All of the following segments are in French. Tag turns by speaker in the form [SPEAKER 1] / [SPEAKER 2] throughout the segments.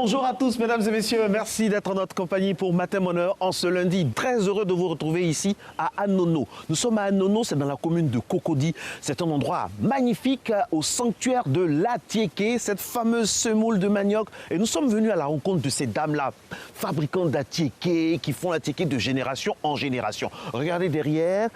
[SPEAKER 1] Bonjour à tous, mesdames et messieurs. Merci d'être en notre compagnie pour Matin Bonheur en ce lundi. Très heureux de vous retrouver ici à Anono. Nous sommes à Anono, c'est dans la commune de Cocody. C'est un endroit magnifique au sanctuaire de l'Atiéké, cette fameuse semoule de manioc. Et nous sommes venus à la rencontre de ces dames-là, fabricantes d'Atiéké, qui font l'Atiéké de génération en génération. Regardez derrière,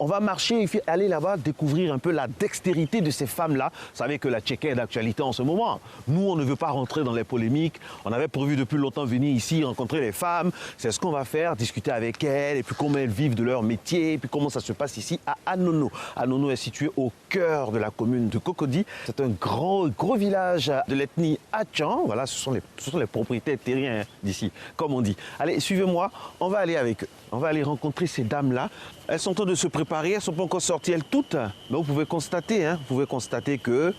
[SPEAKER 1] on va marcher et aller là-bas découvrir un peu la dextérité de ces femmes-là. Vous savez que l'Atiéké est d'actualité en ce moment. Nous, on ne veut pas rentrer dans les polémiques. On avait prévu depuis longtemps venir ici rencontrer les femmes. C'est ce qu'on va faire, discuter avec elles et puis comment elles vivent de leur métier et puis comment ça se passe ici à Anono. Anono est situé au cœur de la commune de Cocody. C'est un gros village de l'ethnie Atchan. Voilà, ce sont les propriétaires terriens d'ici, comme on dit. Allez, suivez-moi, on va aller avec eux. On va aller rencontrer ces dames-là. Elles sont en train de se préparer, elles ne sont pas encore sorties, elles toutes. Mais vous pouvez constater, que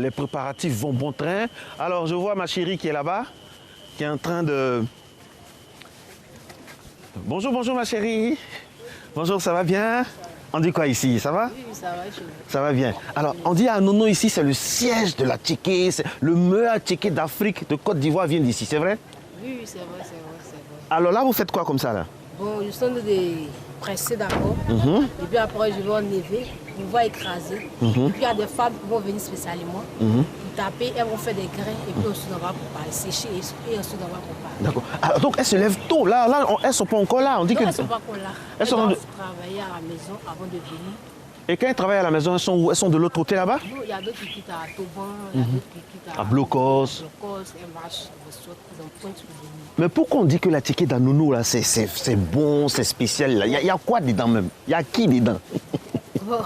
[SPEAKER 1] les préparatifs vont bon train. Alors, je vois ma chérie qui est là-bas, qui est en train de... Bonjour, bonjour ma chérie. Bonjour, ça va bien? On dit quoi ici? Ça va?
[SPEAKER 2] Oui, ça va.
[SPEAKER 1] Ça va bien. Alors, on dit à Anono ici, c'est le siège de l'Atiéké. Le meilleur Atiéké d'Afrique, de Côte d'Ivoire vient d'ici, c'est vrai?
[SPEAKER 2] Oui, c'est vrai.
[SPEAKER 1] Alors là, vous faites quoi comme ça là?
[SPEAKER 2] Bon, je suis en train de presser d'abord. Et puis après, je vais enlever, on va écraser. Et puis il y a des femmes qui vont venir spécialement pour taper, elles vont faire des grains et puis ensuite on va préparer, sécher et ensuite on va préparer.
[SPEAKER 1] D'accord. Alors, donc elles se lèvent tôt. Là, elles ne sont pas encore là. On dit
[SPEAKER 2] Non,
[SPEAKER 1] que...
[SPEAKER 2] elles ne sont pas encore là. Elles doivent travailler à la maison avant de venir.
[SPEAKER 1] Et quand elles travaillent à la maison, elles sont où? Elles sont de l'autre côté là-bas?
[SPEAKER 2] Il y a d'autres qui quittent à Toban, il y a d'autres qui quittent
[SPEAKER 1] à Blocos.
[SPEAKER 2] Elles marchent, ils ont point pour venir.
[SPEAKER 1] Mais pourquoi on dit que l'Atiéké d'Anono, là, c'est bon, c'est spécial? Il y a quoi dedans même? Il y a qui dedans?
[SPEAKER 2] Bon,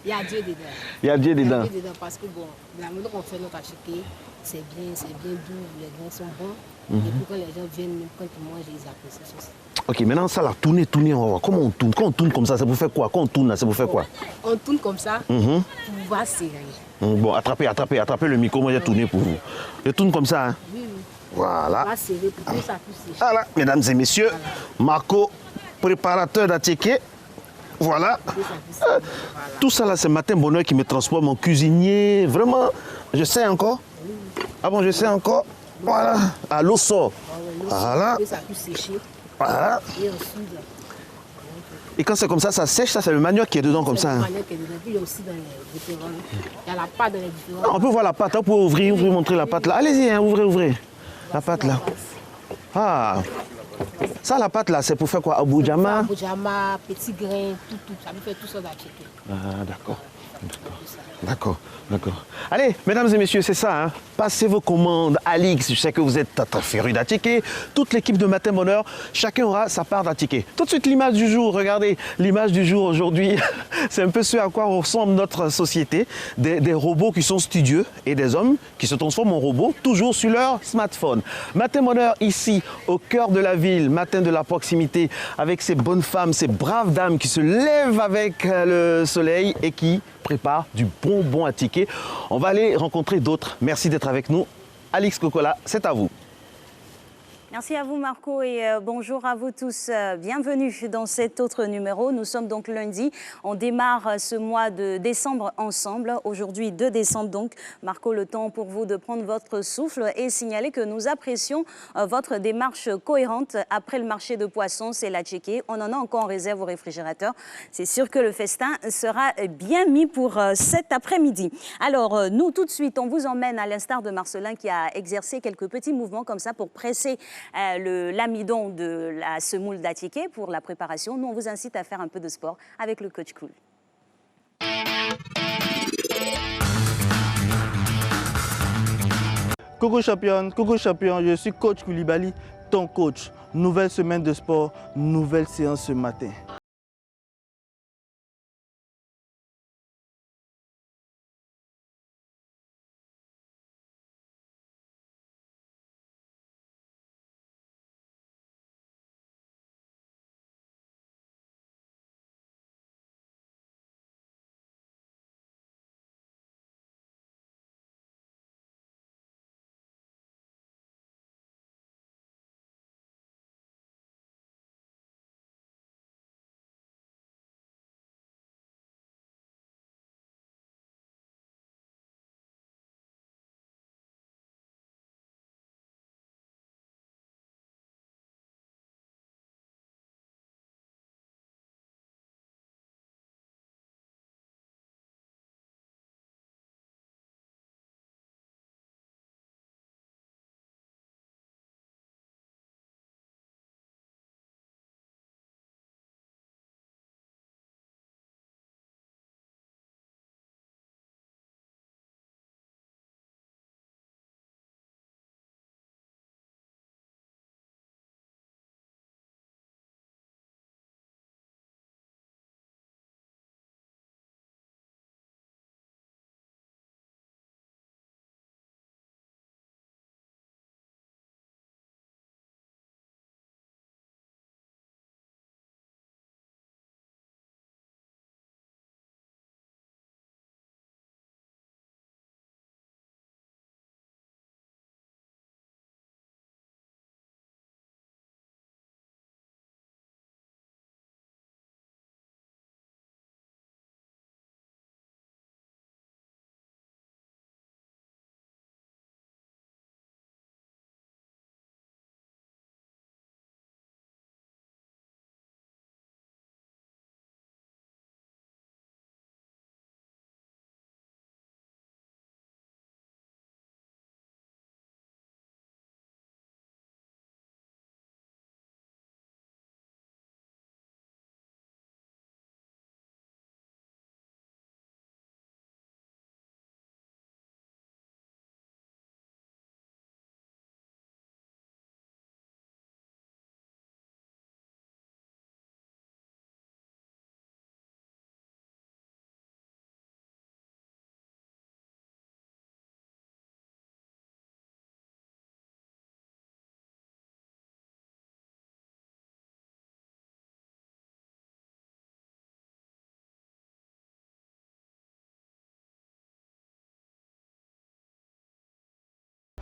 [SPEAKER 2] il y a Dieu dedans.
[SPEAKER 1] Il y a Dieu dedans.
[SPEAKER 2] Il y a Dieu dedans parce que bon, la manière qu'on fait notre Atiéké, c'est bien doux, les grains sont bons. Et puis quand les gens viennent, même quand ils mangent, ils apprécient ça.
[SPEAKER 1] Ok, maintenant ça là, tourner, on va voir. Comment on tourne? Quand on tourne comme ça, c'est pour faire quoi? Quand on tourne là, c'est pour faire quoi?
[SPEAKER 2] On tourne comme ça pour pouvoir serrer.
[SPEAKER 1] Bon, attrapez le micro, moi j'ai tourné pour vous. Je tourne comme ça, hein?
[SPEAKER 2] Oui.
[SPEAKER 1] Voilà.
[SPEAKER 2] On va serrer pour que ça puisse sécher.
[SPEAKER 1] Voilà, mesdames et messieurs, Marco, préparateur d'Atiéké. Voilà. Tout ça là, c'est Matin Bonheur qui me transforme en cuisinier. Vraiment, je sais encore. Ah bon, je sais encore. Voilà. Ah, l'eau sort. Voilà.
[SPEAKER 2] Que ça puisse sécher.
[SPEAKER 1] Voilà.
[SPEAKER 2] Et ensuite,
[SPEAKER 1] Et quand c'est comme ça sèche, ça c'est le manioc qui est dedans comme ça.
[SPEAKER 2] le
[SPEAKER 1] Hein.
[SPEAKER 2] manioc est dedans. Puis il y a aussi dans les différents. Il y a la pâte dans les différents.
[SPEAKER 1] Ah, on peut voir la pâte, hein, vous pouvez ouvrir, montrer la pâte là. Allez-y, hein, ouvrez. La pâte là. Ah. Ça, la pâte là, c'est pour faire quoi? Aboudjama?
[SPEAKER 2] Aboudjama, petit grain, tout. Ça peut faire tout ça d'Atiéké.
[SPEAKER 1] Ah, d'accord. Allez, mesdames et messieurs, c'est ça. Hein. Passez vos commandes. Alix, je sais que vous êtes très féru d'Atiéké. Toute l'équipe de Matin Bonheur, chacun aura sa part d'Atiéké. Tout de suite, l'image du jour. Regardez, l'image du jour aujourd'hui, c'est un peu ce à quoi ressemble notre société. Des robots qui sont studieux et des hommes qui se transforment en robots, toujours sur leur smartphone. Matin Bonheur, ici, au cœur de la ville, matin de la proximité, avec ces bonnes femmes, ces braves dames qui se lèvent avec le soleil et qui prépare du bonbon Atiéké. On va aller rencontrer d'autres. Merci d'être avec nous. Alix Kokola, c'est à vous.
[SPEAKER 3] Merci à vous Marco et bonjour à vous tous. Bienvenue dans cet autre numéro. Nous sommes donc lundi. On démarre ce mois de décembre ensemble. Aujourd'hui 2 décembre donc. Marco, le temps pour vous de prendre votre souffle et signaler que nous apprécions votre démarche cohérente. Après le marché de poissons, c'est l'Atiéké. On en a encore en réserve au réfrigérateur. C'est sûr que le festin sera bien mis pour cet après-midi. Alors nous tout de suite, on vous emmène à l'instar de Marcelin qui a exercé quelques petits mouvements comme ça pour presser l'amidon de la semoule d'Atiéké pour la préparation. Nous, on vous incite à faire un peu de sport avec le coach Cool.
[SPEAKER 4] Coucou champion, je suis coach Koulibaly, ton coach. Nouvelle semaine de sport, nouvelle séance ce matin.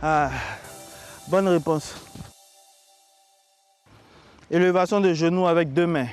[SPEAKER 4] Ah, bonne réponse. Élévation de genoux avec 2 mains.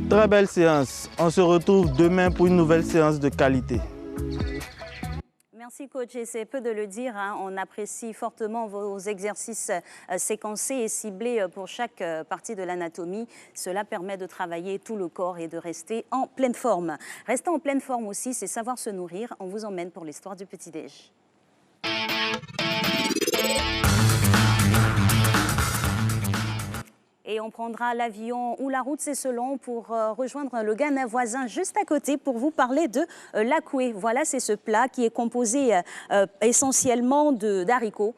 [SPEAKER 4] Très belle séance. On se retrouve demain pour une nouvelle séance de qualité.
[SPEAKER 3] Merci coach, et c'est peu de le dire, hein, on apprécie fortement vos exercices séquencés et ciblés pour chaque partie de l'anatomie. Cela permet de travailler tout le corps et de rester en pleine forme. Rester en pleine forme aussi, c'est savoir se nourrir. On vous emmène pour l'histoire du petit-déj. Et on prendra l'avion ou la route, c'est selon, pour rejoindre le Ghana voisin juste à côté pour vous parler de l'akoué. Voilà, c'est ce plat qui est composé essentiellement d'haricots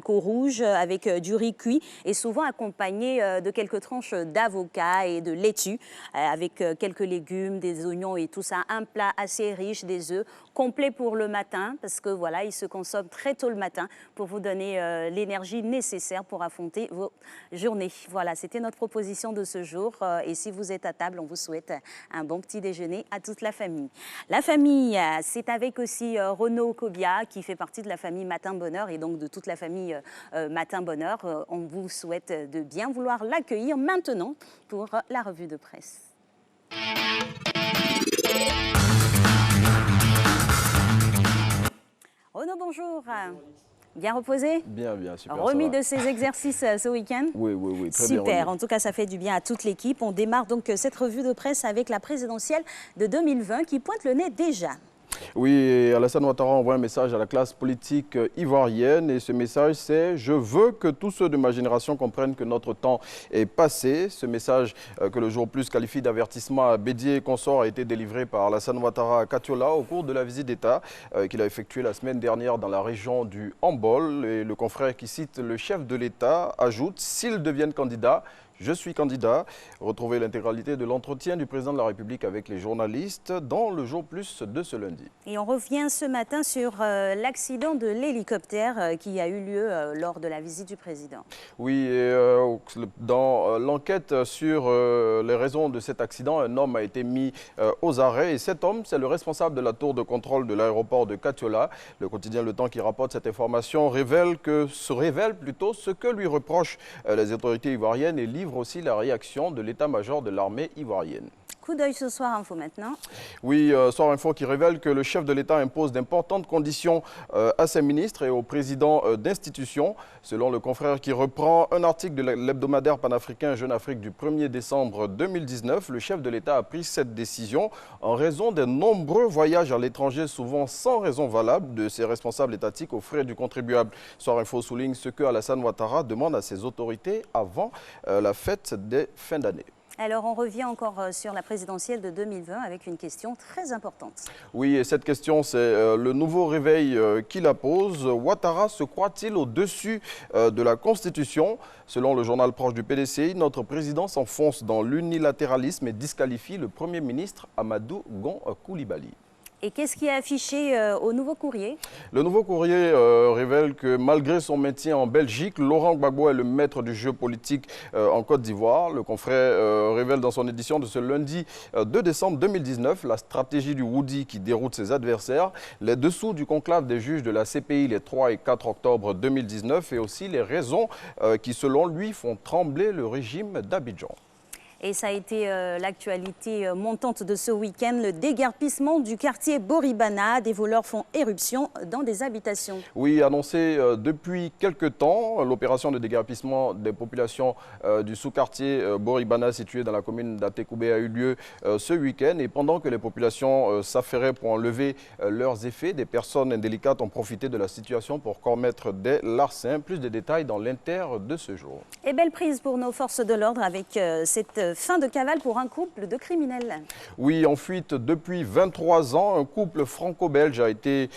[SPEAKER 3] rouges avec du riz cuit et souvent accompagné de quelques tranches d'avocat et de laitue avec quelques légumes, des oignons et tout ça. Un plat assez riche, des œufs, complet pour le matin parce que voilà, il se consomme très tôt le matin pour vous donner l'énergie nécessaire pour affronter vos journées. Voilà, c'était notre proposition de ce jour et si vous êtes à table, on vous souhaite un bon petit déjeuner à toute la famille. La famille, c'est avec aussi Renaud Kobia qui fait partie de la famille Matin Bonheur et donc de toute la famille Matin Bonheur. On vous souhaite de bien vouloir l'accueillir maintenant pour la revue de presse. Renaud, bonjour. Bien reposé?
[SPEAKER 5] Bien, super.
[SPEAKER 3] Remis de ces exercices ce week-end?
[SPEAKER 5] Oui, très bien.
[SPEAKER 3] Super, en tout cas ça fait du bien à toute l'équipe. On démarre donc cette revue de presse avec la présidentielle de 2020 qui pointe le nez déjà.
[SPEAKER 5] Oui, Alassane Ouattara envoie un message à la classe politique ivoirienne et ce message c'est « Je veux que tous ceux de ma génération comprennent que notre temps est passé ». Ce message que le Jour Plus qualifie d'avertissement à Bédié et consort a été délivré par Alassane Ouattara à Katiola au cours de la visite d'État qu'il a effectuée la semaine dernière dans la région du Hambol. Et le confrère qui cite le chef de l'État ajoute « S'ils deviennent candidats, je suis candidat ». Retrouvez l'intégralité de l'entretien du président de la République avec les journalistes dans le Jour Plus de ce lundi.
[SPEAKER 3] Et on revient ce matin sur l'accident de l'hélicoptère qui a eu lieu lors de la visite du président.
[SPEAKER 5] Oui, dans l'enquête sur les raisons de cet accident, un homme a été mis aux arrêts et cet homme, c'est le responsable de la tour de contrôle de l'aéroport de Katiola. Le quotidien Le Temps qui rapporte cette information révèle plutôt ce que lui reprochent les autorités ivoiriennes et livre aussi la réaction de l'état-major de l'armée ivoirienne.
[SPEAKER 3] Coup d'œil ce Soir Info maintenant.
[SPEAKER 5] Oui, Soir Info qui révèle que le chef de l'État impose d'importantes conditions à ses ministres et aux présidents d'institutions. Selon le confrère qui reprend un article de l'hebdomadaire panafricain Jeune Afrique du 1er décembre 2019, le chef de l'État a pris cette décision en raison des nombreux voyages à l'étranger, souvent sans raison valable, de ses responsables étatiques aux frais du contribuable. Soir Info souligne ce que Alassane Ouattara demande à ses autorités avant la fête des fins d'année.
[SPEAKER 3] Alors, on revient encore sur la présidentielle de 2020 avec une question très importante.
[SPEAKER 5] Oui, et cette question, c'est le nouveau réveil qui la pose. Ouattara se croit-il au-dessus de la Constitution? Selon le journal proche du PDCI, notre président s'enfonce dans l'unilatéralisme et disqualifie le Premier ministre Amadou Gon Coulibaly.
[SPEAKER 3] Et qu'est-ce qui est affiché au Nouveau Courrier?
[SPEAKER 5] Le Nouveau Courrier révèle que malgré son maintien en Belgique, Laurent Gbagbo est le maître du jeu politique en Côte d'Ivoire. Le confrère révèle dans son édition de ce lundi 2 décembre 2019 la stratégie du Woody qui déroute ses adversaires, les dessous du conclave des juges de la CPI les 3 et 4 octobre 2019 et aussi les raisons qui, selon lui, font trembler le régime d'Abidjan.
[SPEAKER 3] Et ça a été l'actualité montante de ce week-end, le déguerpissement du quartier Boribana. Des voleurs font éruption dans des habitations.
[SPEAKER 5] Oui, annoncé depuis quelques temps, l'opération de déguerpissement des populations du sous-quartier Boribana situé dans la commune d'Atekoubé a eu lieu ce week-end. Et pendant que les populations s'affairaient pour enlever leurs effets, des personnes indélicates ont profité de la situation pour commettre des larcins. Plus de détails dans l'Inter de ce jour.
[SPEAKER 3] Et belle prise pour nos forces de l'ordre avec cette fin de cavale pour un couple de criminels.
[SPEAKER 5] Oui, en fuite depuis 23 ans, un couple franco-belge a été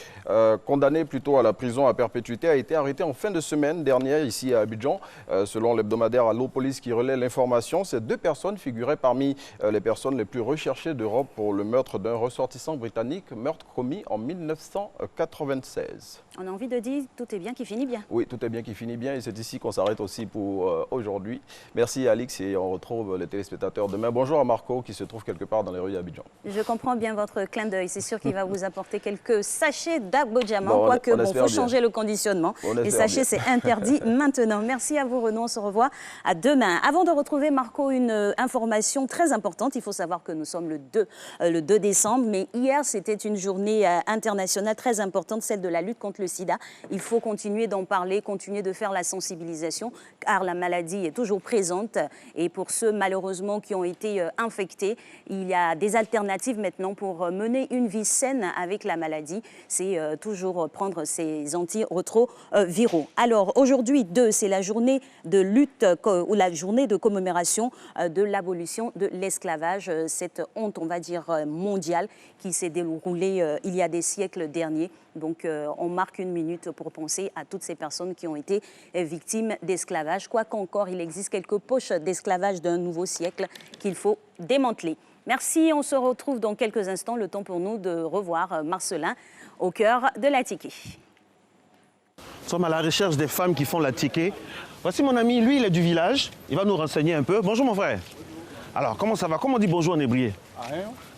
[SPEAKER 5] condamné plutôt à la prison à perpétuité, a été arrêté en fin de semaine dernière ici à Abidjan. Selon l'hebdomadaire Allo Police qui relaie l'information, ces deux personnes figuraient parmi les personnes les plus recherchées d'Europe pour le meurtre d'un ressortissant britannique, meurtre commis en 1996.
[SPEAKER 3] On a envie de dire tout est bien qui finit bien.
[SPEAKER 5] Oui, tout est bien qui finit bien et c'est ici qu'on s'arrête aussi pour aujourd'hui. Merci Alix et on retrouve les téléspectateurs demain. Bonjour à Marco qui se trouve quelque part dans les rues d'Abidjan.
[SPEAKER 3] Je comprends bien votre clin d'œil. C'est sûr qu'il va vous apporter quelques sachets d'Abodjaman,
[SPEAKER 5] bon,
[SPEAKER 3] quoique il faut changer le conditionnement. Les sachets, c'est interdit maintenant. Merci à vous Renaud, on se revoit à demain. Avant de retrouver Marco, une information très importante. Il faut savoir que nous sommes le 2 décembre, mais hier c'était une journée internationale très importante, celle de la lutte contre le sida. Il faut continuer d'en parler, continuer de faire la sensibilisation, car la maladie est toujours présente. Et pour ceux malheureusement qui ont été infectés, il y a des alternatives maintenant pour mener une vie saine avec la maladie. C'est toujours prendre ces antirétroviraux. Alors aujourd'hui, c'est la journée de lutte ou la journée de commémoration de l'abolition de l'esclavage, cette honte, on va dire, mondiale qui s'est déroulée il y a des siècles derniers. Donc on marque une minute pour penser à toutes ces personnes qui ont été victimes d'esclavage. Quoi qu'encore, il existe quelques poches d'esclavage d'un nouveau siècle qu'il faut démanteler. Merci, on se retrouve dans quelques instants. Le temps pour nous de revoir Marcelin au cœur de l'Atiké.
[SPEAKER 1] Nous sommes à la recherche des femmes qui font l'Atiké. Voici mon ami, lui il est du village. Il va nous renseigner un peu. Bonjour mon frère. Alors comment ça va? Comment on dit bonjour en hébrier?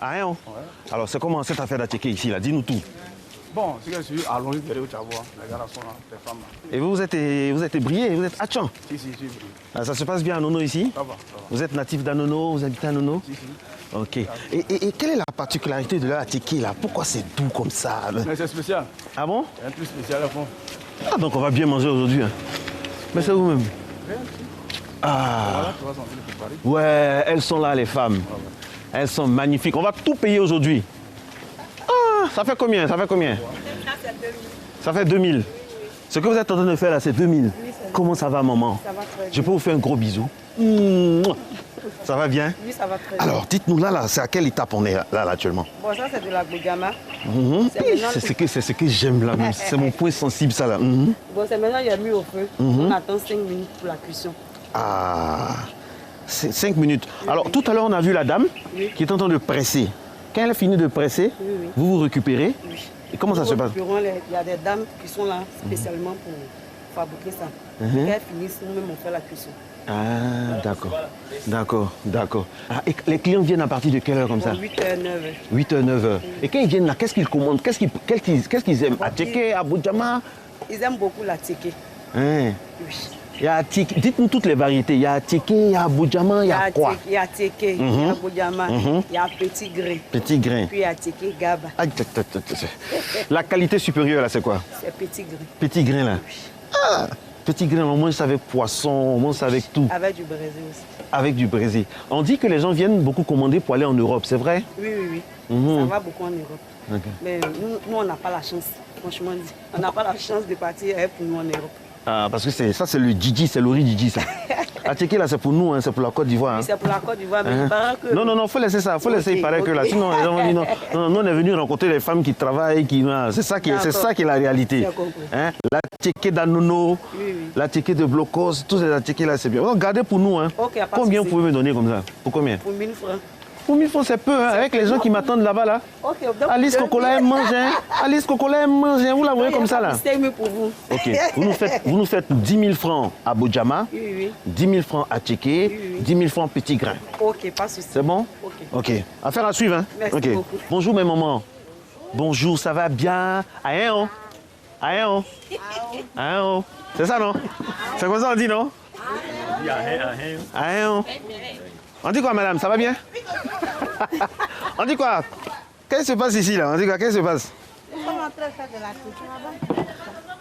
[SPEAKER 1] Ahéon. Ouais. Alors c'est comment cette affaire d'Atiké ici là? Dis-nous tout.
[SPEAKER 6] Bon, c'est que je suis allongé derrière où tu vois, les garçons, les femmes.
[SPEAKER 1] Et vous êtes ébrié, vous êtes Hatchan?
[SPEAKER 6] Si, je suis ébrié.
[SPEAKER 1] Ah, ça se passe bien à Nono ici?
[SPEAKER 6] Ça va.
[SPEAKER 1] Vous êtes natif d'Anono, vous habitez à Nono?
[SPEAKER 6] Si.
[SPEAKER 1] Ok. Et quelle est la particularité de leur Atiké là? Pourquoi c'est doux comme ça?
[SPEAKER 6] Mais c'est spécial.
[SPEAKER 1] Ah bon?
[SPEAKER 6] C'est un truc spécial à fond.
[SPEAKER 1] Ah donc on va bien manger aujourd'hui. Hein. Mais c'est vous-même? Ah.
[SPEAKER 6] Voilà, tu vas sentir le préparer.
[SPEAKER 1] Ouais, elles sont là les femmes. Elles sont magnifiques. On va tout payer aujourd'hui. Ah, ça fait combien? Ça fait 2000. Ça fait 2000. Ce que vous êtes en train de faire là, c'est 2000. Comment ça va, maman? Ça va très bien. Je peux vous faire un gros bisou? Ça va bien?
[SPEAKER 7] Oui, ça va très bien.
[SPEAKER 1] Alors, dites-nous là, c'est à quelle étape on est là actuellement?
[SPEAKER 7] Bon, ça, c'est de la Bougama.
[SPEAKER 1] C'est ce que j'aime là, c'est mon point sensible ça là.
[SPEAKER 7] Bon, c'est maintenant, il y a mis au feu. On attend 5 minutes pour la cuisson.
[SPEAKER 1] Ah, 5 minutes. Alors, tout à l'heure, on a vu la dame qui est en train de presser. Quand elle a fini de presser, vous vous récupérez.
[SPEAKER 7] Oui.
[SPEAKER 1] Et comment ça se passe?
[SPEAKER 7] Il y a des dames qui sont là spécialement pour fabriquer ça. Quand elles finissent, nous-mêmes, on fait la cuisson.
[SPEAKER 1] Ah, d'accord. Ah, et les clients viennent à partir de quelle heure comme ça?
[SPEAKER 7] 8h, 9h.
[SPEAKER 1] 8h, 9h. Et quand ils viennent là, qu'est-ce qu'ils commandent? Qu'est-ce qu'ils aiment? Atiké, Abodjaman?
[SPEAKER 7] Ils aiment beaucoup la tiké.
[SPEAKER 1] Hein?
[SPEAKER 7] Oui.
[SPEAKER 1] Il y a Atiké. Dites-nous toutes les variétés. Il y a Atiké, il y a Abodjaman, il y a quoi?
[SPEAKER 7] Il y a tiké, il y a Abodjaman, il y a petit grain.
[SPEAKER 1] Petit grain.
[SPEAKER 7] Puis il y a tiké gaba.
[SPEAKER 1] La qualité supérieure là, c'est quoi?
[SPEAKER 7] C'est petit grain.
[SPEAKER 1] Petit grain là.
[SPEAKER 7] Oui.
[SPEAKER 1] Ah, petit grain, on mange ça avec poisson, on mange ça avec tout.
[SPEAKER 7] Avec du Brésil aussi.
[SPEAKER 1] Avec du Brésil. On dit que les gens viennent beaucoup commander pour aller en Europe, c'est vrai?
[SPEAKER 7] Oui. Ça va beaucoup en Europe.
[SPEAKER 1] Okay.
[SPEAKER 7] Mais nous on n'a pas la chance, franchement dit. On n'a pas la chance de partir pour nous en Europe.
[SPEAKER 1] Ah, parce que ça, c'est le Djidji, c'est l'ori Djidji, ça. Attiqué là, c'est pour nous, hein, c'est pour la Côte d'Ivoire. Hein.
[SPEAKER 7] C'est pour la Côte d'Ivoire, mais il paraît que...
[SPEAKER 1] Non, faut laisser ça, faut laisser, il paraît que là. Sinon, les gens vont dire non, nous on est venus rencontrer les femmes qui travaillent, c'est ça qui est la réalité. Hein? L'attiqué d'Anono, l'attiqué de Blocos, tous ces attiqués là, c'est bien. Donc gardez pour nous, hein. Combien vous pouvez me donner comme ça? Pour combien?
[SPEAKER 7] Pour 1000 francs.
[SPEAKER 1] Pour 1000 francs, c'est peu, hein, avec les gens qui m'attendent là-bas, là. Alice Cocola, elle mange, hein. Alice Cocola, elle mange, hein. Vous la voyez comme ça, là.
[SPEAKER 7] C'est mieux pour vous.
[SPEAKER 1] Ok. Vous nous faites 10 000 francs à Bojama, 10 000 francs à Tchéké, 10 000 francs Petit Grain.
[SPEAKER 7] Ok, pas de souci.
[SPEAKER 1] C'est bon? Ok. Affaire à suivre, hein.
[SPEAKER 7] Merci beaucoup.
[SPEAKER 1] Bonjour, mes mamans. Bonjour, ça va bien? Aïe, c'est ça, non? C'est comme ça on dit, non? Aïe, on dit quoi, madame? Ça va bien? On dit quoi? Qu'est-ce qui se passe ici, là? On dit quoi? Qu'est-ce qui se passe?
[SPEAKER 8] Nous sommes en train de faire de la culture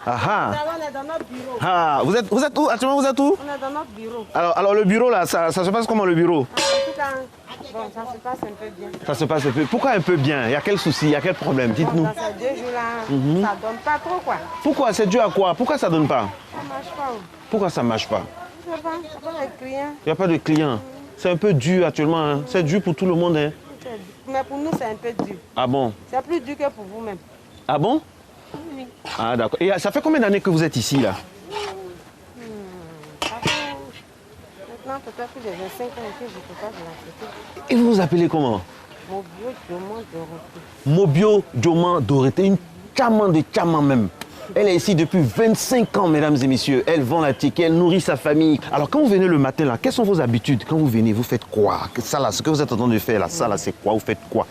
[SPEAKER 8] là-bas. On est dans notre bureau.
[SPEAKER 1] Ah, vous êtes où? Actuellement, vous êtes où?
[SPEAKER 8] On est dans notre bureau.
[SPEAKER 1] Alors le bureau, là, ça se passe comment, le bureau?
[SPEAKER 8] Bon, ça se passe un peu bien.
[SPEAKER 1] Ça se passe un peu. Pourquoi un peu bien? Il y a quel souci? Il y a quel problème? Dites-nous.
[SPEAKER 8] Dans ces 2 jours-là, ça donne pas trop, quoi.
[SPEAKER 1] Pourquoi? C'est dû à quoi? Pourquoi ça donne pas?
[SPEAKER 8] Ça marche pas.
[SPEAKER 1] Pourquoi ça marche pas?
[SPEAKER 8] Je sais pas, il n'y a pas de clients.
[SPEAKER 1] Il n'y a pas de clients. C'est un peu dur actuellement. Hein. C'est dur pour tout le monde. Hein.
[SPEAKER 8] Mais pour nous, c'est un peu dur.
[SPEAKER 1] Ah bon?
[SPEAKER 8] C'est plus dur que pour vous-même.
[SPEAKER 1] Ah bon?
[SPEAKER 8] Oui.
[SPEAKER 1] Ah d'accord. Et ça fait combien d'années que vous êtes ici, là?
[SPEAKER 8] Maintenant, peut-être plus de 25 ans que je ne peux pas de la cité.
[SPEAKER 1] Et vous vous appelez comment?
[SPEAKER 8] Mobio Dioman Dorothée.
[SPEAKER 1] Mobio Dioman Dorothée, une chaman de chaman même. Elle est ici depuis 25 ans, mesdames et messieurs. Elle vend la ticket, elle nourrit sa famille. Alors, quand vous venez le matin, là, quelles sont vos habitudes? Quand vous venez, vous faites quoi? Ça, là, ce que vous êtes en train de faire, là, ça, là, c'est quoi? Vous faites quoi?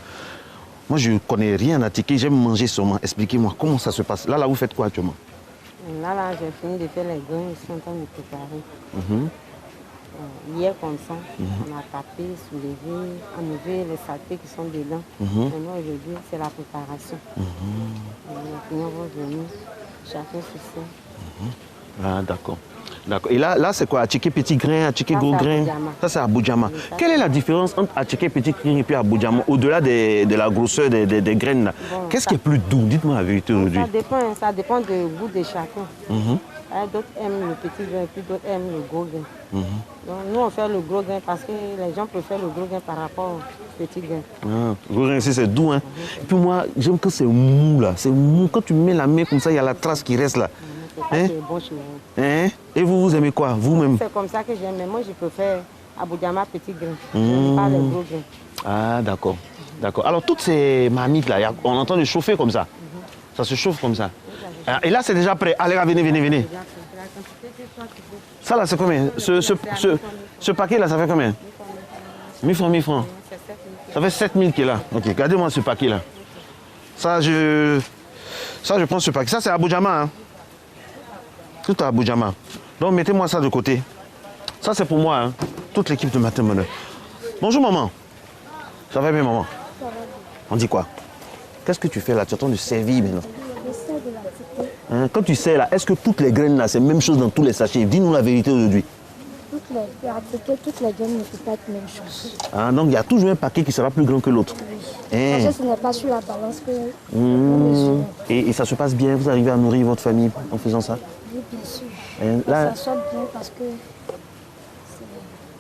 [SPEAKER 1] Moi, je ne connais rien à ticket, j'aime manger seulement. Expliquez-moi, comment ça se passe? Là, vous faites quoi actuellement?
[SPEAKER 8] Là, j'ai fini de faire les grains, ils sont en train de préparer. Hier, comme ça, on a tapé, soulevé, enlevé les saletés qui sont dedans. Maintenant, aujourd'hui, c'est la préparation. Les clients vont venir, chacun se sert.
[SPEAKER 1] Ah, d'accord. D'accord. Et là c'est quoi? Attiqué petit grain, attiqué gros grain? Ça, c'est à Bojama. Quelle est la différence entre attiqué petit grain et puis à Bojama, au-delà de la grosseur des graines là?
[SPEAKER 8] Bon,
[SPEAKER 1] qu'est-ce qui est plus doux? Dites-moi la vérité aujourd'hui.
[SPEAKER 8] Ça dépend du goût de chacun. D'autres aiment le petit grain et puis d'autres aiment le gros grain. Donc, nous, on fait le gros grain parce que les gens préfèrent le gros grain par rapport au petit grain.
[SPEAKER 1] Ah, le gros grain ici, c'est doux. Hein? Et puis moi, j'aime que c'est mou là. C'est mou. Quand tu mets la main comme ça, il y a la trace qui reste là.
[SPEAKER 8] C'est bon chez vous.
[SPEAKER 1] Hein? Et vous aimez quoi, vous-même?
[SPEAKER 8] C'est comme ça que j'aime. Mais moi, je préfère Aboudjama petit grain. Je n'aime pas les gros grains.
[SPEAKER 1] Ah, d'accord. D'accord. Alors, toutes ces marmites là, on entend les chauffer comme ça. Ça se chauffe comme ça. Et là, c'est déjà prêt. Allez, venez. Ça là, c'est combien? Ce paquet là, ça fait combien? 1000 francs. Ça fait 7000 qui est là. Ok, regardez-moi ce paquet là. Ça, je prends ce paquet. Ça, c'est à Bojama. Hein? Tout à Bojama. Donc, mettez-moi ça de côté. Ça, c'est pour moi. Hein? Toute l'équipe de Matin Bonheur. Bonjour, maman. Ça va bien, maman? On dit quoi? Qu'est-ce que tu fais là? Tu attends de servir maintenant. Hein? Quand tu sais là, est-ce que toutes les graines là, c'est la même chose dans tous les sachets? Dis-nous la vérité aujourd'hui.
[SPEAKER 9] Toutes les graines ne peuvent pas être la même chose.
[SPEAKER 1] Ah, donc il y a toujours un paquet qui sera plus grand que l'autre.
[SPEAKER 9] Oui. Parce que ce n'est pas sur la balance que
[SPEAKER 1] et ça se passe bien? Vous arrivez à nourrir votre famille en faisant ça?
[SPEAKER 9] Oui, bien sûr.
[SPEAKER 1] Là,
[SPEAKER 9] ça sonne bien parce que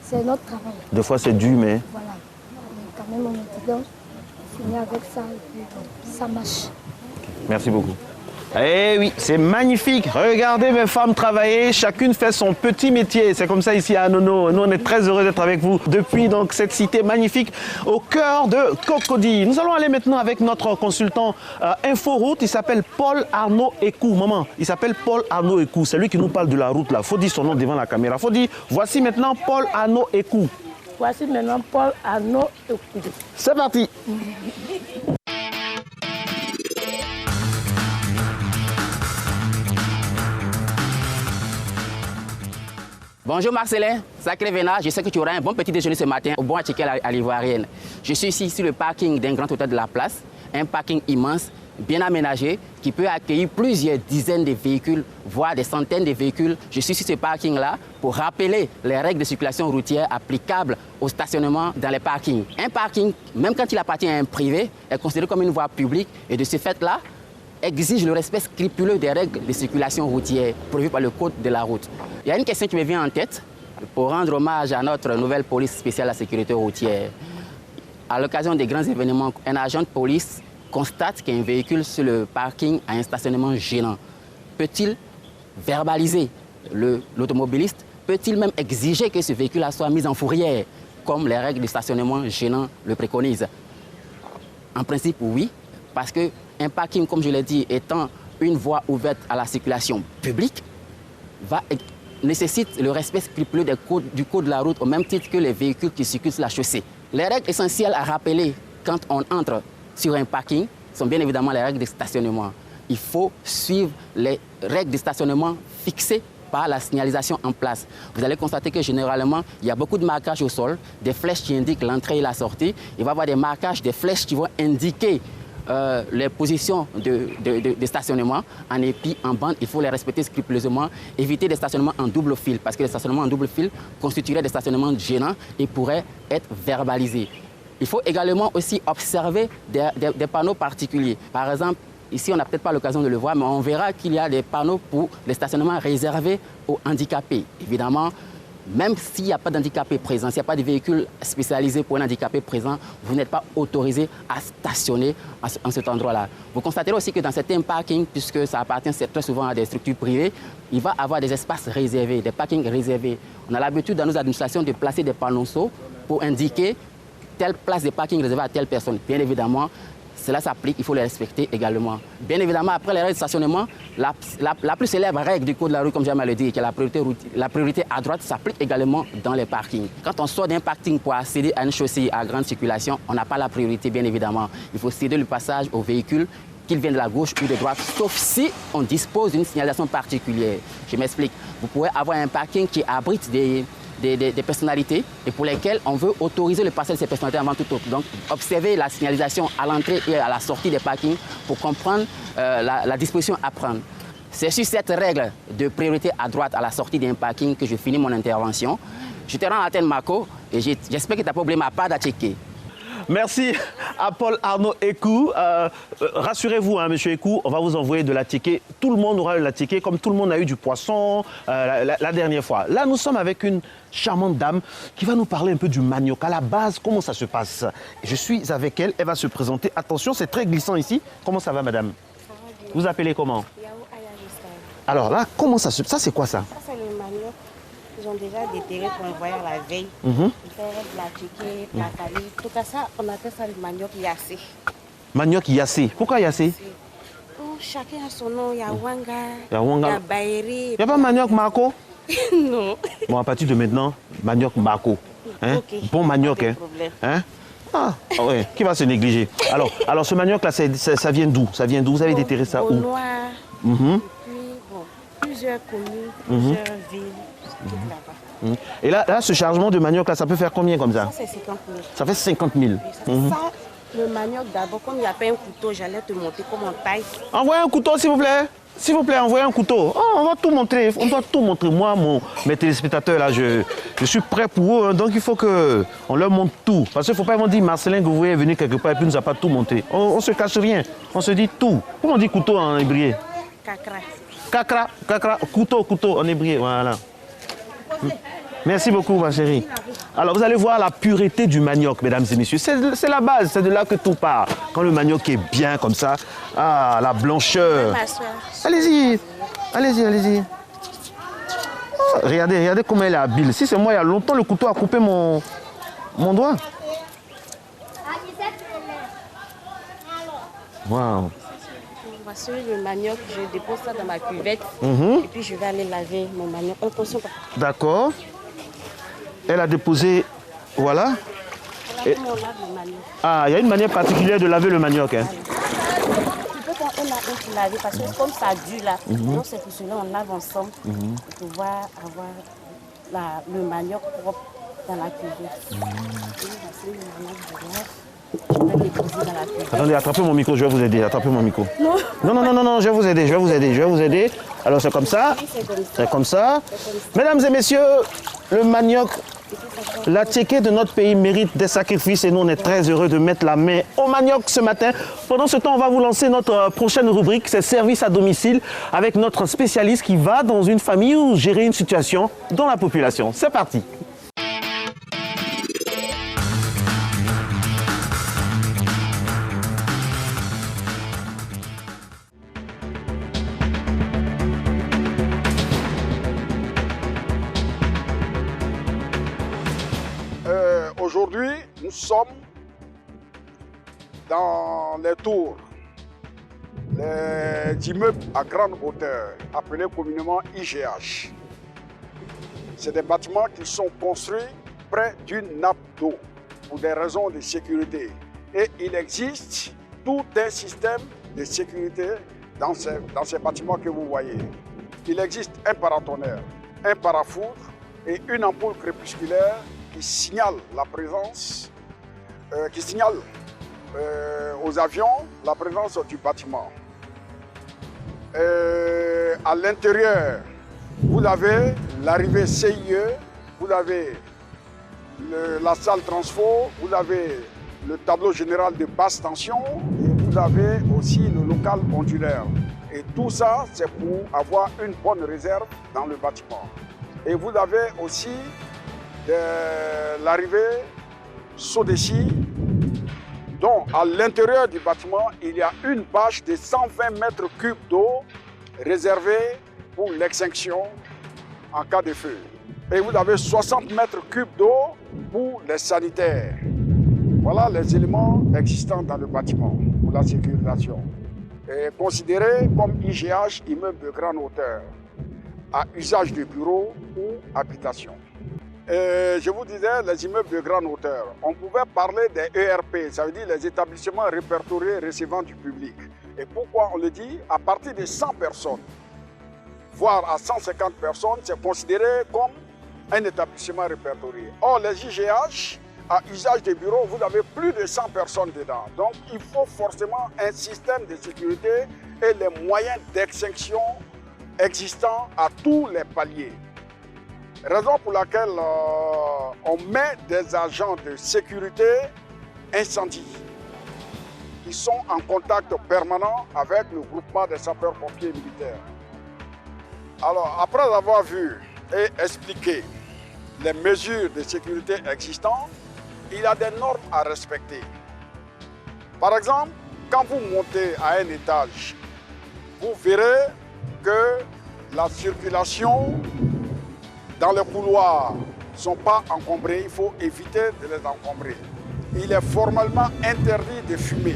[SPEAKER 9] c'est notre travail.
[SPEAKER 1] Des fois c'est dur, mais...
[SPEAKER 9] Voilà. Mais quand même, on est dedans. On finit avec ça et puis ça marche.
[SPEAKER 1] Merci beaucoup. Eh oui, c'est magnifique. Regardez mes femmes travailler. Chacune fait son petit métier. C'est comme ça ici à Anono. Nous, on est très heureux d'être avec vous depuis donc cette cité magnifique au cœur de Cocody. Nous allons aller maintenant avec notre consultant Inforoute. Il s'appelle Paul Arnaud Ekou. Maman, il s'appelle Paul Arnaud Ekou. C'est lui qui nous parle de la route là. Faut dire son nom devant la caméra. Faut dire, voici maintenant Paul Arnaud Ekou.
[SPEAKER 2] Voici maintenant Paul Arnaud Ekou.
[SPEAKER 1] C'est parti.
[SPEAKER 10] Bonjour Marcelin, Sacré Vénard, je sais que tu auras un bon petit déjeuner ce matin au bon Attiqué à l'Ivoirienne. Je suis ici sur le parking d'un grand hôtel de la place, un parking immense, bien aménagé, qui peut accueillir plusieurs dizaines de véhicules, voire des centaines de véhicules. Je suis sur ce parking-là pour rappeler les règles de circulation routière applicables au stationnement dans les parkings. Un parking, même quand il appartient à un privé, est considéré comme une voie publique et de ce fait-là, exige le respect scrupuleux des règles de circulation routière prévues par le code de la route. Il y a une question qui me vient en tête. pour rendre hommage à notre nouvelle police spéciale à la sécurité routière. À l'occasion des grands événements, un agent de police constate qu'un véhicule sur le parking a un stationnement gênant. Peut-il verbaliser l'automobiliste? Peut-il même exiger que ce véhicule soit mis en fourrière, comme les règles de stationnement gênant le préconisent? En principe, oui, parce qu'un parking, comme je l'ai dit, étant une voie ouverte à la circulation publique, nécessite le respect scrupuleux du code de la route au même titre que les véhicules qui circulent sur la chaussée. Les règles essentielles à rappeler quand on entre sur un parking sont bien évidemment les règles de stationnement. Il faut suivre les règles de stationnement fixées par la signalisation en place. Vous allez constater que généralement, il y a beaucoup de marquages au sol, des flèches qui indiquent l'entrée et la sortie. Il va y avoir des marquages, des flèches qui vont indiquer les positions de stationnement en épi, en bande. Il faut les respecter scrupuleusement, éviter des stationnements en double fil, parce que les stationnements en double fil constitueraient des stationnements gênants et pourraient être verbalisés. Il faut également aussi observer des panneaux particuliers. Par exemple, ici, on n'a peut-être pas l'occasion de le voir, mais on verra qu'il y a des panneaux pour les stationnements réservés aux handicapés. Évidemment, même s'il n'y a pas d'handicapé présent, s'il n'y a pas de véhicule spécialisé pour un handicapé présent, vous n'êtes pas autorisé à stationner en cet endroit-là. Vous constaterez aussi que dans certains parkings, puisque ça appartient très souvent à des structures privées, il va y avoir des espaces réservés, des parkings réservés. On a l'habitude dans nos administrations de placer des panneaux pour indiquer telle place de parking réservée à telle personne. Bien évidemment, cela s'applique, il faut les respecter également. Bien évidemment, après les règles de stationnement, la plus célèbre règle du code de la route, comme j'aime à le dire, qui est la priorité à droite, s'applique également dans les parkings. Quand on sort d'un parking pour accéder à une chaussée à grande circulation, on n'a pas la priorité, bien évidemment. Il faut céder le passage aux véhicules, qu'ils viennent de la gauche ou de droite, sauf si on dispose d'une signalisation particulière. Je m'explique. Vous pouvez avoir un parking qui abrite des personnalités et pour lesquelles on veut autoriser le passage de ces personnalités avant tout autre. Donc, observez la signalisation à l'entrée et à la sortie des parkings pour comprendre la disposition à prendre. C'est sur cette règle de priorité à droite à la sortie d'un parking que je finis mon intervention. Je te rends à l'antenne, Marco, et j'espère que tu n'as pas oublié ma part d'attiquer.
[SPEAKER 1] Merci à Paul Arnaud Ekou. Rassurez-vous, hein, monsieur Ekou, on va vous envoyer de la ticket. Tout le monde aura de la ticket, comme tout le monde a eu du poisson la dernière fois. Là, nous sommes avec une charmante dame qui va nous parler un peu du manioc. À la base, comment ça se passe? Je suis avec elle, elle va se présenter. Attention, c'est très glissant ici. Comment ça va, madame? Ça va bien. Vous appelez comment? Alors là, comment ça se... Ça, c'est quoi ça?
[SPEAKER 11] Ça, c'est le manioc. Ils ont déjà déterré pour envoyer à la veille. Ils font de la chiquée, de la famille. En tout cas, ça, on appelle ça le manioc yassé.
[SPEAKER 1] Manioc yassé. Pourquoi yassé?
[SPEAKER 11] Chacun a son nom. Il y a Wanga,
[SPEAKER 1] il y a
[SPEAKER 11] Baïri.
[SPEAKER 1] Il n'y a pas manioc Marco?
[SPEAKER 11] Non.
[SPEAKER 1] Bon, à partir de maintenant, manioc Marco. Hein? Okay. Bon manioc, hein? Hein? Ah ouais, qui va se négliger? Alors ce manioc-là, ça vient d'où? Ça vient d'où? Vous avez déterré ça où?
[SPEAKER 11] Noir. Et puis, bon, plusieurs communes, plusieurs villes.
[SPEAKER 1] Et là, ce chargement de manioc, là, ça peut faire combien comme ça?
[SPEAKER 11] Ça, c'est 50 000.
[SPEAKER 1] Ça fait 50 000.
[SPEAKER 11] Ça, le manioc, d'abord, comme il n'y a pas un couteau, j'allais te montrer comment on taille.
[SPEAKER 1] Envoyez un couteau, s'il vous plaît. S'il vous plaît, envoyez un couteau. Oh, on va tout montrer. On doit tout montrer. Moi, mes téléspectateurs, là, je suis prêt pour eux. Hein, donc, il faut qu'on leur montre tout. Parce qu'il ne faut pas dire, Marcelin, que vous voyez venir quelque part et puis il ne nous a pas tout montré. On ne se cache rien. On se dit tout. Comment on dit couteau en hébreu?
[SPEAKER 11] Kakra.
[SPEAKER 1] Kakra. Couteau en hébreu. Voilà. Merci beaucoup, ma chérie. Alors, vous allez voir la pureté du manioc, mesdames et messieurs. C'est la base, c'est de là que tout part. Quand le manioc est bien comme ça, ah, la blancheur. Allez-y. Oh, regardez comment elle est habile. Si c'est moi, il y a longtemps, le couteau a coupé mon doigt. Waouh.
[SPEAKER 11] Voici le manioc, je dépose ça dans ma cuvette et puis je vais aller laver mon manioc. Attention.
[SPEAKER 1] D'accord. Elle a déposé, voilà.
[SPEAKER 11] Et... on lave le manioc.
[SPEAKER 1] Ah, il y a une manière particulière de laver le manioc. Hein.
[SPEAKER 11] Tu peux prendre un laver pour laver parce que comme ça dure là, donc c'est pour cela on lave ensemble pour pouvoir avoir le manioc propre dans la cuvette.
[SPEAKER 1] Attendez, attrapez mon micro, je vais vous aider. Attrapez mon micro. Non, je vais vous aider. Alors c'est comme ça.
[SPEAKER 11] Oui, c'est comme ça.
[SPEAKER 1] C'est comme ça.
[SPEAKER 11] C'est comme ça.
[SPEAKER 1] Mesdames et messieurs, le manioc, la tchéké de notre pays mérite des sacrifices et nous on est très heureux de mettre la main au manioc ce matin. Pendant ce temps, on va vous lancer notre prochaine rubrique, c'est service à domicile avec notre spécialiste qui va dans une famille ou gérer une situation dans la population. C'est parti.
[SPEAKER 6] Aujourd'hui, nous sommes dans les tours, les immeubles à grande hauteur, appelés communément IGH. C'est des bâtiments qui sont construits près d'une nappe d'eau pour des raisons de sécurité. Et il existe tout un système de sécurité dans ces bâtiments que vous voyez. Il existe un paratonnerre, un parafoudre et une ampoule crépusculaire qui signale la présence, aux avions la présence du bâtiment. À l'intérieur, vous avez l'arrivée CIE, vous avez la salle transfo, vous avez le tableau général de basse tension et vous avez aussi le local ondulaire. Et tout ça, c'est pour avoir une bonne réserve dans le bâtiment. Et vous avez aussi l'arrivée SODECI, dont à l'intérieur du bâtiment, il y a une bâche de 120 mètres cubes d'eau réservée pour l'extinction en cas de feu. Et vous avez 60 mètres cubes d'eau pour les sanitaires. Voilà les éléments existants dans le bâtiment pour la sécurisation. Et considéré comme IGH, immeuble de grande hauteur, à usage de bureau ou habitation. Et je vous disais, les immeubles de grande hauteur, on pouvait parler des ERP, ça veut dire les établissements répertoriés recevant du public. Et pourquoi on le dit? À partir de 100 personnes, voire à 150 personnes, c'est considéré comme un établissement répertorié. Or, les IGH, à usage de bureau, vous avez plus de 100 personnes dedans. Donc, il faut forcément un système de sécurité et les moyens d'extinction existants à tous les paliers. Raison pour laquelle on met des agents de sécurité incendie. Ils sont en contact permanent avec le groupement des sapeurs-pompiers militaires. Alors, après avoir vu et expliqué les mesures de sécurité existantes, il y a des normes à respecter. Par exemple, quand vous montez à un étage, vous verrez que la circulation dans les couloirs ne sont pas encombrés, il faut éviter de les encombrer. Il est formellement interdit de fumer.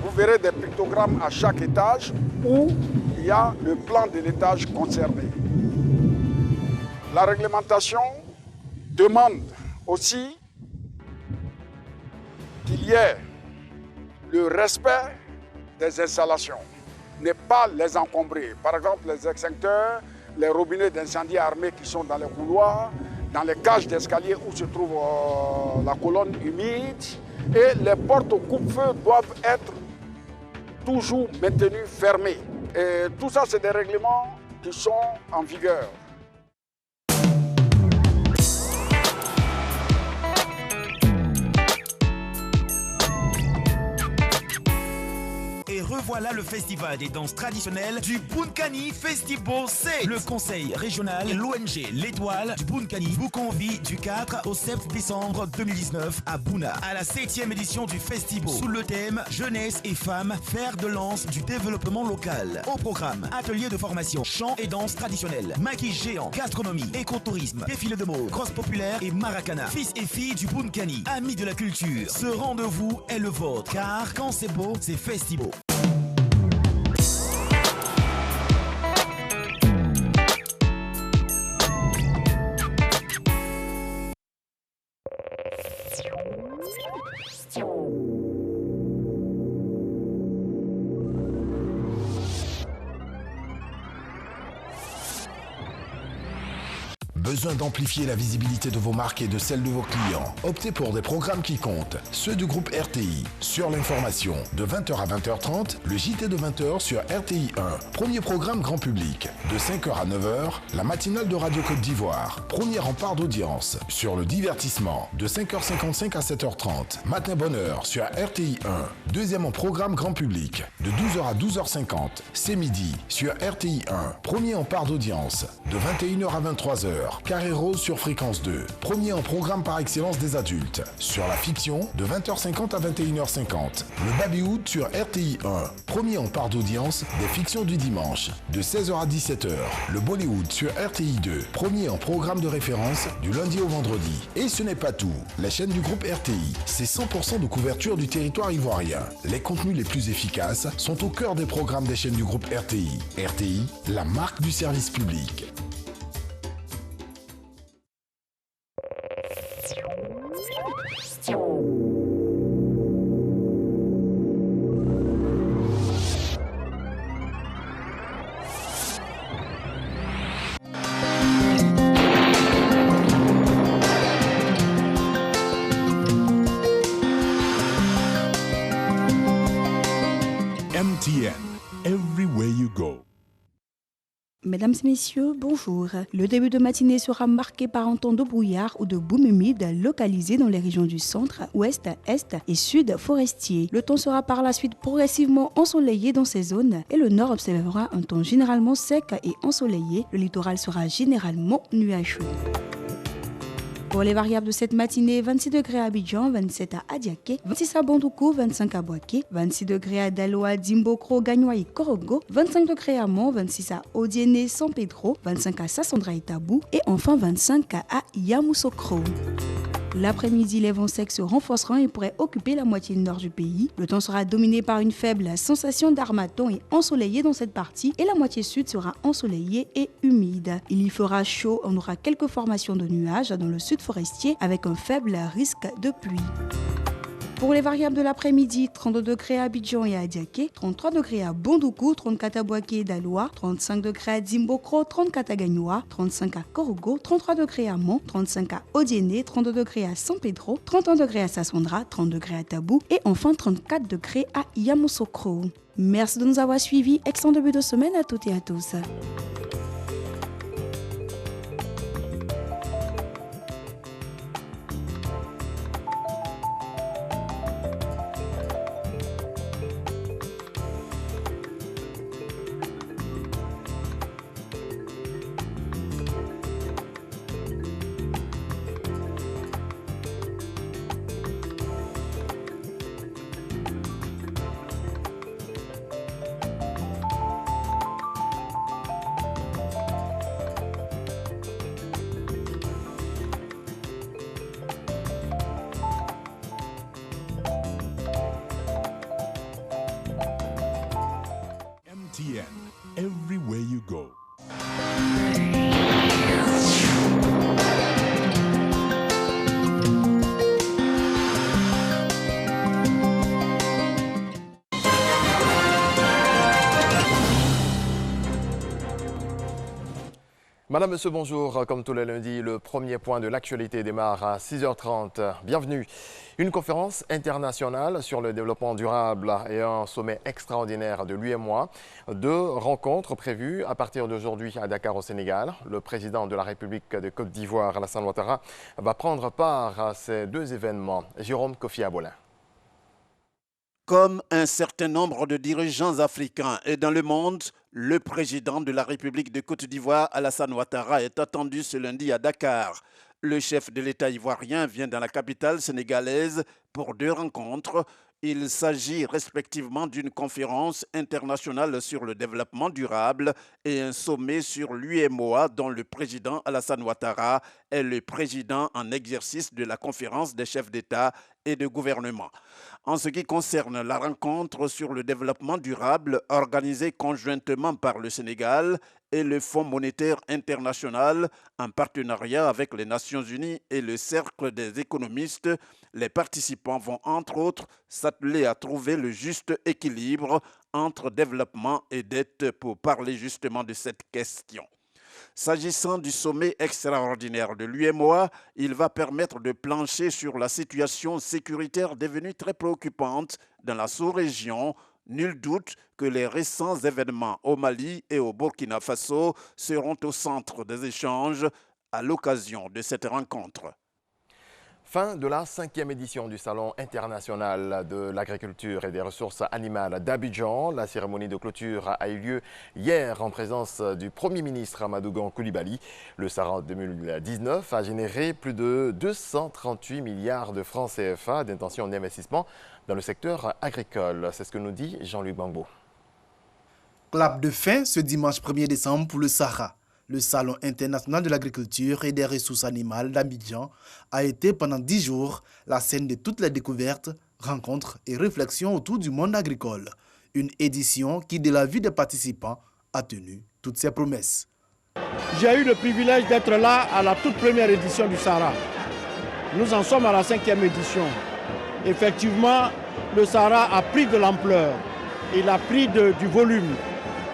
[SPEAKER 6] Vous verrez des pictogrammes à chaque étage où il y a le plan de l'étage concerné. La réglementation demande aussi qu'il y ait le respect des installations, ne pas les encombrer. Par exemple, les extincteurs, les robinets d'incendie armés qui sont dans les couloirs, dans les cages d'escalier où se trouve la colonne humide, et les portes au coupe-feu doivent être toujours maintenues fermées. Et tout ça, c'est des règlements qui sont en vigueur.
[SPEAKER 12] Et revoilà le festival des danses traditionnelles du Bunkani Festival C. Le conseil régional, l'ONG L'Étoile du Bunkani vous convie du 4 au 7 décembre 2019 à Bouna, à la 7e édition du festival, sous le thème Jeunesse et femmes, fer de lance du développement local. Au programme, ateliers de formation, chant et danse traditionnelle, maquis géant, gastronomie, écotourisme, défilé de mode, cross populaire et maracana. Fils et filles du Bunkani, amis de la culture, ce rendez-vous est le vôtre, car quand c'est beau, c'est festival.
[SPEAKER 13] Besoin d'amplifier la visibilité de vos marques et de celle de vos clients? Optez pour des programmes qui comptent, ceux du groupe RTI. Sur l'information, de 20h à 20h30, le JT de 20h sur RTI 1. Premier programme grand public. De 5h à 9h, la matinale de Radio Côte d'Ivoire. Premier rempart d'audience. Sur le divertissement, de 5h55 à 7h30. Matin bonheur sur RTI 1. Deuxième en programme grand public. De 12h à 12h50. C'est midi sur RTI 1. Premier en part d'audience. De 21h à 23h. Carré Rose sur Fréquence 2. Premier en programme par excellence des adultes. Sur la fiction, de 20h50 à 21h50. Le Babyhood sur RTI 1. Premier en part d'audience des fictions du dimanche. De 16h à 17h. Le Bollywood sur RTI 2. Premier en programme de référence du lundi au vendredi. Et ce n'est pas tout. La chaîne du groupe RTI, c'est 100% de couverture du territoire ivoirien. Les contenus les plus efficaces sont au cœur des programmes des chaînes du groupe RTI. RTI, la marque du service public.
[SPEAKER 14] MTN, everywhere you go.
[SPEAKER 15] Mesdames et messieurs, bonjour. Le début de matinée sera marqué par un temps de brouillard ou de boom humide localisé dans les régions du centre, ouest, est et sud forestier. Le temps sera par la suite progressivement ensoleillé dans ces zones et le nord observera un temps généralement sec et ensoleillé. Le littoral sera généralement nuageux. Pour les variables de cette matinée, 26 degrés à Abidjan, 27 à Adiaké, 26 à Bandoukou, 25 à Boaké, 26 degrés à Daloa, Dimbokro, Gagnoa et Korogo, 25 degrés à Mont, 26 à Odiéné, San Pedro, 25 à Sassandra et Tabou et enfin 25 à Yamoussoukro. L'après-midi, les vents secs se renforceront et pourraient occuper la moitié nord du pays. Le temps sera dominé par une faible sensation d'harmattan et ensoleillé dans cette partie et la moitié sud sera ensoleillée et humide. Il y fera chaud, on aura quelques formations de nuages dans le sud forestier avec un faible risque de pluie. Pour les variables de l'après-midi, 32 degrés à Abidjan et à Adiaké, 33 degrés à Bandoukou, 34 à Boaké et Daloa, 35 degrés à Dimbokro, 34 à Gagnoa, 35 à Korogo, 33 degrés à Mont, 35 à Odiéné, 32 degrés à San Pedro, 31 degrés à Sassandra, 30 degrés à Tabou et enfin 34 degrés à Yamoussoukro. Merci de nous avoir suivis. Excellent début de semaine à toutes et à tous.
[SPEAKER 14] MTN, everywhere you go.
[SPEAKER 16] Madame, Monsieur, bonjour. Comme tous les lundis, le premier point de l'actualité démarre à 6h30. Bienvenue. Une conférence internationale sur le développement durable et un sommet extraordinaire de l'UEMOA. Deux rencontres prévues à partir d'aujourd'hui à Dakar au Sénégal. Le président de la République de Côte d'Ivoire, Alassane Ouattara, va prendre part à ces deux événements. Jérôme Kofi Abolin.
[SPEAKER 17] Comme un certain nombre de dirigeants africains et dans le monde, le président de la République de Côte d'Ivoire, Alassane Ouattara, est attendu ce lundi à Dakar. Le chef de l'État ivoirien vient dans la capitale sénégalaise pour deux rencontres. Il s'agit respectivement d'une conférence internationale sur le développement durable et un sommet sur l'UEMOA dont le président Alassane Ouattara est le président en exercice de la conférence des chefs d'État et de gouvernement. En ce qui concerne la rencontre sur le développement durable organisée conjointement par le Sénégal et le Fonds monétaire international en partenariat avec les Nations unies et le Cercle des économistes, les participants vont entre autres s'atteler à trouver le juste équilibre entre développement et dette pour parler justement de cette question. S'agissant du sommet extraordinaire de l'UMOA, il va permettre de plancher sur la situation sécuritaire devenue très préoccupante dans la sous-région. Nul doute que les récents événements au Mali et au Burkina Faso seront au centre des échanges à l'occasion de cette rencontre.
[SPEAKER 16] Fin de la 5e édition du Salon international de l'agriculture et des ressources animales d'Abidjan. La cérémonie de clôture a eu lieu hier en présence du Premier ministre Amadou Gon Coulibaly. Le Sahara 2019 a généré plus de 238 milliards de francs CFA d'intention d'investissement dans le secteur agricole. C'est ce que nous dit Jean-Luc Bangbo.
[SPEAKER 18] Clap de fin ce dimanche 1er décembre pour le Sahara. Le Salon international de l'agriculture et des ressources animales d'Abidjan a été pendant 10 jours la scène de toutes les découvertes, rencontres et réflexions autour du monde agricole. Une édition qui, de la vie des participants, a tenu toutes ses promesses.
[SPEAKER 6] J'ai eu le privilège d'être là à la toute première édition du Sahara. Nous en sommes à la 5e édition. Effectivement, le Sahara a pris de l'ampleur, il a pris du volume.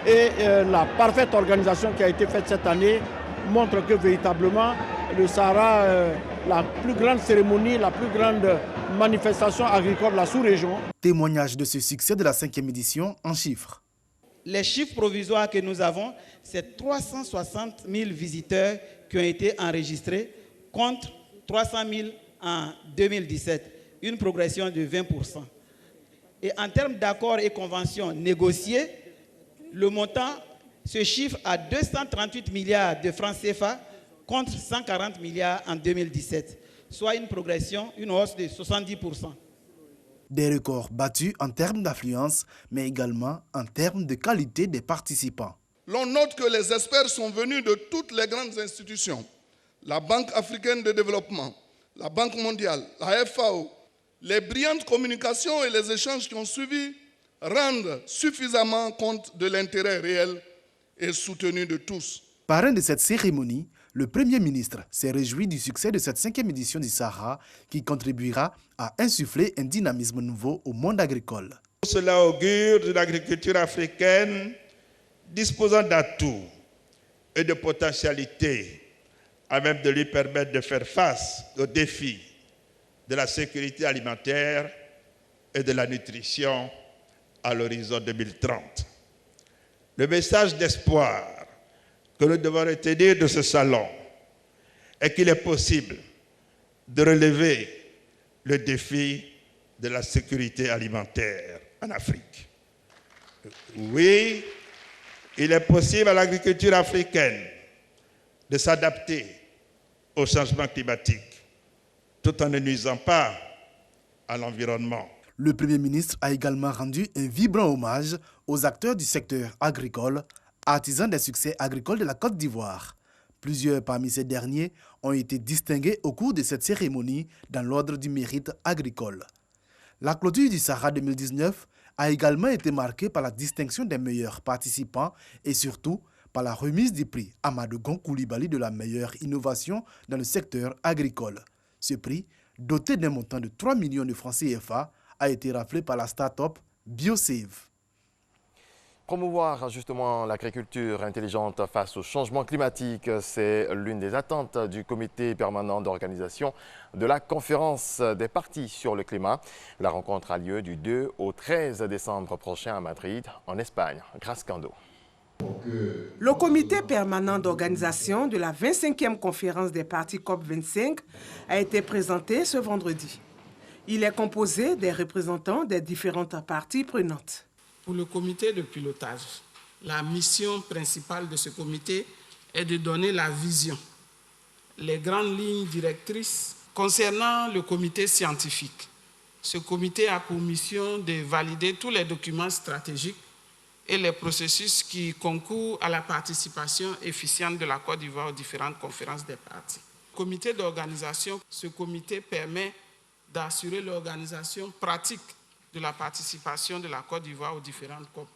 [SPEAKER 6] Et la parfaite organisation qui a été faite cette année montre que véritablement le Sahara, la plus grande cérémonie, la plus grande manifestation agricole de la sous-région.
[SPEAKER 18] Témoignage de ce succès de la 5e édition en chiffres.
[SPEAKER 19] Les chiffres provisoires que nous avons, c'est 360 000 visiteurs qui ont été enregistrés contre 300 000 en 2017, une progression de 20%. Et en termes d'accords et conventions négociés, le montant se chiffre à 238 milliards de francs CFA contre 140 milliards en 2017, soit une progression, une hausse de 70%.
[SPEAKER 18] Des records battus en termes d'affluence, mais également en termes de qualité des participants.
[SPEAKER 20] L'on note que les experts sont venus de toutes les grandes institutions, la Banque africaine de développement, la Banque mondiale, la FAO. Les brillantes communications et les échanges qui ont suivi rendent suffisamment compte de l'intérêt réel et soutenu de tous.
[SPEAKER 18] Parrain de cette cérémonie, le Premier ministre s'est réjoui du succès de cette 5e édition du Sahara qui contribuera à insuffler un dynamisme nouveau au monde agricole.
[SPEAKER 21] Cela augure d'une agriculture africaine disposant d'atouts et de potentialités à même de lui permettre de faire face aux défis de la sécurité alimentaire et de la nutrition à l'horizon 2030. Le message d'espoir que nous devons retenir de ce salon est qu'il est possible de relever le défi de la sécurité alimentaire en Afrique. Oui, il est possible à l'agriculture africaine de s'adapter au changement climatique tout en ne nuisant pas à l'environnement.
[SPEAKER 18] Le Premier ministre a également rendu un vibrant hommage aux acteurs du secteur agricole, artisans des succès agricoles de la Côte d'Ivoire. Plusieurs parmi ces derniers ont été distingués au cours de cette cérémonie dans l'ordre du mérite agricole. La clôture du Sahara 2019 a également été marquée par la distinction des meilleurs participants et surtout par la remise du prix Amadou Gon Coulibaly de la meilleure innovation dans le secteur agricole. Ce prix, doté d'un montant de 3 millions de francs CFA, a été raflé par la start-up BioSave.
[SPEAKER 16] Promouvoir justement l'agriculture intelligente face au changement climatique, c'est l'une des attentes du comité permanent d'organisation de la conférence des parties sur le climat. La rencontre a lieu du 2 au 13 décembre prochain à Madrid, en Espagne. Grâce Cando.
[SPEAKER 22] Le comité permanent d'organisation de la 25e conférence des parties COP25 a été présenté ce vendredi. Il est composé des représentants des différentes parties prenantes.
[SPEAKER 23] Pour le comité de pilotage, la mission principale de ce comité est de donner la vision, les grandes lignes directrices concernant le comité scientifique. Ce comité a pour mission de valider tous les documents stratégiques et les processus qui concourent à la participation efficiente de la Côte d'Ivoire aux différentes conférences des parties. Comité d'organisation, ce comité permet d'assurer l'organisation pratique de la participation de la Côte d'Ivoire aux différentes COP.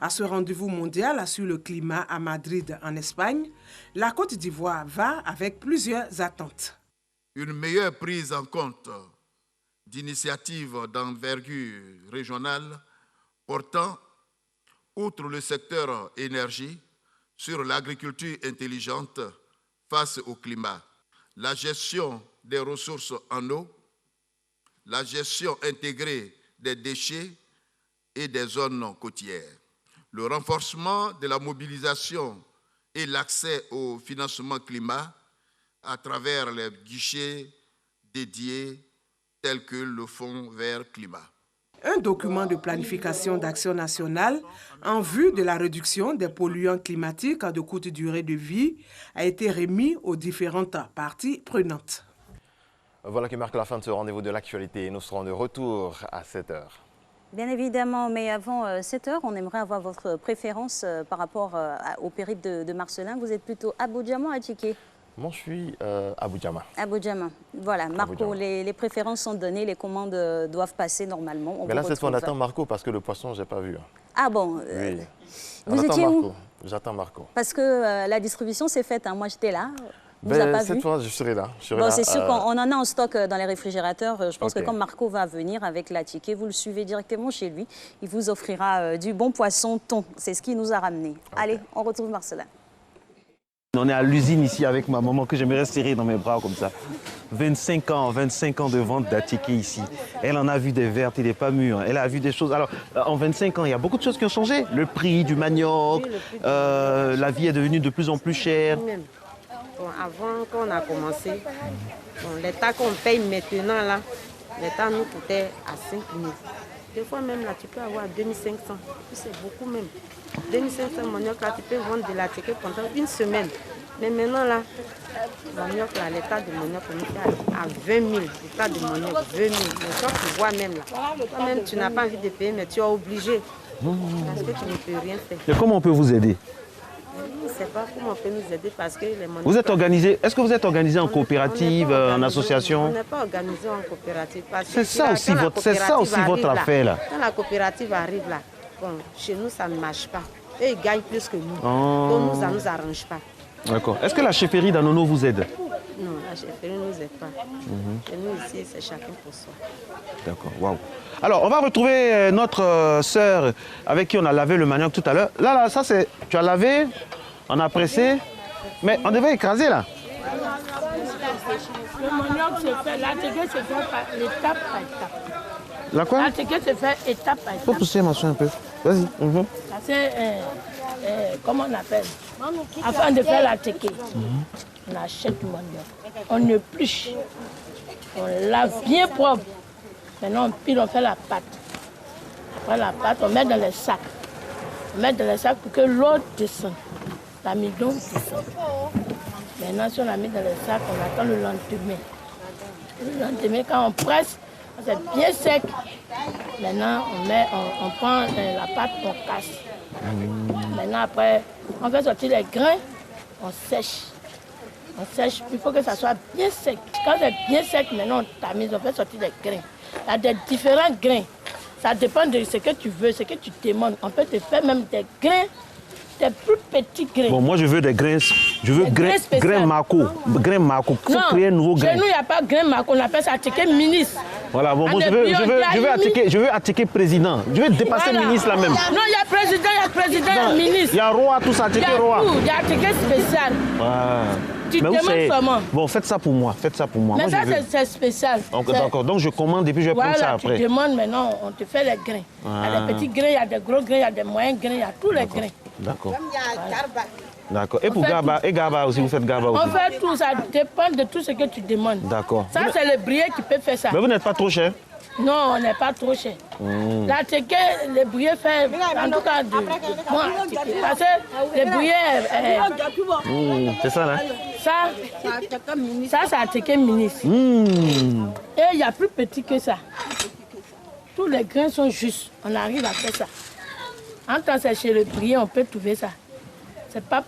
[SPEAKER 22] À ce rendez-vous mondial sur le climat à Madrid, en Espagne, la Côte d'Ivoire va avec plusieurs attentes.
[SPEAKER 24] Une meilleure prise en compte d'initiatives d'envergure régionale portant, outre le secteur énergie, sur l'agriculture intelligente face au climat, la gestion des ressources en eau, la gestion intégrée des déchets et des zones côtières, le renforcement de la mobilisation et l'accès au financement climat à travers les guichets dédiés tels que le Fonds vert climat.
[SPEAKER 22] Un document de planification d'action nationale en vue de la réduction des polluants climatiques de courte durée de vie a été remis aux différentes parties prenantes.
[SPEAKER 16] Voilà qui marque la fin de ce rendez-vous de l'actualité. Nous serons de retour à 7h.
[SPEAKER 3] Bien évidemment, mais avant 7h, on aimerait avoir votre préférence par rapport au périple de Marcellin. Vous êtes plutôt Abou Djama ou Attiké?
[SPEAKER 16] Moi, je suis Abou Djama.
[SPEAKER 3] Abou Djama. Voilà, Marco, les préférences sont données, les commandes doivent passer normalement.
[SPEAKER 16] Mais là, cette fois, on attend Marco parce que le poisson, je n'ai pas vu.
[SPEAKER 3] Ah bon
[SPEAKER 16] Oui.
[SPEAKER 3] Vous étiez où?
[SPEAKER 16] J'attends Marco.
[SPEAKER 3] Parce que la distribution s'est faite, hein. Moi j'étais là.
[SPEAKER 16] Cette fois, je serai là.
[SPEAKER 3] Bon, c'est sûr qu'on en a en stock dans les réfrigérateurs. Je pense que quand Marco va venir avec la ticket, vous le suivez directement chez lui. Il vous offrira du bon poisson thon. C'est ce qu'il nous a ramené. Allez, on retrouve Marcellin.
[SPEAKER 1] On est à l'usine ici avec ma maman que j'aimerais serrer dans mes bras comme ça. 25 ans de vente d'attiqués ici. Elle en a vu des vertes et des pas mûres. Elle a vu des choses. Alors, en 25 ans, il y a beaucoup de choses qui ont changé. Le prix du manioc, la vie est devenue de plus en plus chère.
[SPEAKER 8] Bon, avant, quand on a commencé, l'état qu'on paye maintenant, là, l'état nous coûtait à 5 000. Des fois même, là, tu peux avoir 2500. C'est beaucoup même. 2500 manioc, là, tu peux vendre de l'attiqué pendant une semaine. Mais maintenant, là, manioc, là, l'état de manioc, on est à 20 000. L'état de manioc, 20 000. Mais toi, tu vois même, là. Toi-même, tu n'as pas envie de payer, mais tu es obligé. Parce que tu ne peux rien faire.
[SPEAKER 1] Et comment on peut vous aider?
[SPEAKER 8] Je ne sais pas comment on peut nous aider parce que les manioc...
[SPEAKER 1] Vous êtes organisé? Est-ce que vous êtes organisé en coopérative, en association?
[SPEAKER 8] On n'est pas organisé en coopérative.
[SPEAKER 1] C'est ça aussi votre affaire là.
[SPEAKER 8] Quand la coopérative arrive là, bon, chez nous ça ne marche pas. Eux ils gagnent plus que nous.
[SPEAKER 1] Oh.
[SPEAKER 8] Donc nous, ça ne nous arrange pas.
[SPEAKER 1] D'accord. Est-ce que la chefferie d'Anono vous aide?
[SPEAKER 8] Non, la chefferie ne nous aide pas. Chez nous ici, c'est chacun pour soi.
[SPEAKER 1] D'accord, waouh. Alors, on va retrouver notre sœur avec qui on a lavé le manioc tout à l'heure. Là, ça c'est... Tu as lavé, on a pressé, mais on devait écraser là.
[SPEAKER 4] Le manioc se fait, l'attiqué se fait étape par étape.
[SPEAKER 1] La quoi?
[SPEAKER 4] L'attiqué se fait étape par étape.
[SPEAKER 1] Faut pousser ma soeur un peu. Vas-y.
[SPEAKER 4] C'est, comment on appelle? Afin de faire l'attiqué, on achète le manioc, on épluche, on lave bien propre. Maintenant, on pile, on fait la pâte. Après la pâte, on met dans les sacs. On met dans les sacs pour que l'eau descende. L'amidon descend. Maintenant, si on la met dans les sacs, on attend le lendemain. Le lendemain, quand on presse, c'est bien sec. Maintenant, on prend la pâte, on casse. Maintenant, après, on fait sortir les grains, on sèche. On sèche, il faut que ça soit bien sec. Quand c'est bien sec, maintenant, on tamise, on fait sortir les grains. Il y a des différents grains. Ça dépend de ce que tu veux, ce que tu demandes. On peut te faire même des grains, des plus petits grains.
[SPEAKER 1] Bon, moi je veux des grains, grains Marco. Grains Marco. Il faut créer un nouveau grain.
[SPEAKER 4] Chez nous, il n'y a pas de grains Marco, on appelle ça attiqué ministre.
[SPEAKER 1] Voilà, bon, moi je veux attiquer président. Je veux dépasser ministre là même.
[SPEAKER 4] Non, il y a président, il y a ministre.
[SPEAKER 1] Il y a roi, tout ça, attiqué roi.
[SPEAKER 4] Il y a attiqué spécial. Tu demandes comment?
[SPEAKER 1] Bon, faites ça pour moi,
[SPEAKER 4] Mais moi, ça, c'est spécial.
[SPEAKER 1] D'accord, donc je commande et puis je vais prendre ça après.
[SPEAKER 4] Tu demandes maintenant, on te fait les grains. Il y a des petits grains, il y a des gros grains, il y a des moyens grains, il y a tous les grains.
[SPEAKER 1] D'accord. D'accord. Et pour Garba aussi, vous faites Garba aussi?
[SPEAKER 4] On fait tout, ça dépend de tout ce que tu demandes.
[SPEAKER 1] D'accord.
[SPEAKER 4] Ça, c'est le brier qui peut faire ça.
[SPEAKER 1] Mais vous n'êtes pas trop cher?
[SPEAKER 4] Non, on n'est pas trop cher. L'attiqué, le brier fait, en tout cas, moi, parce que le brier
[SPEAKER 1] c'est ça, là?
[SPEAKER 4] Ça, c'est attiqué ministre. Et il y a plus petit que ça. Tous les grains sont justes. On arrive à faire ça. En tant que chez le brier, on peut trouver ça. C'est pas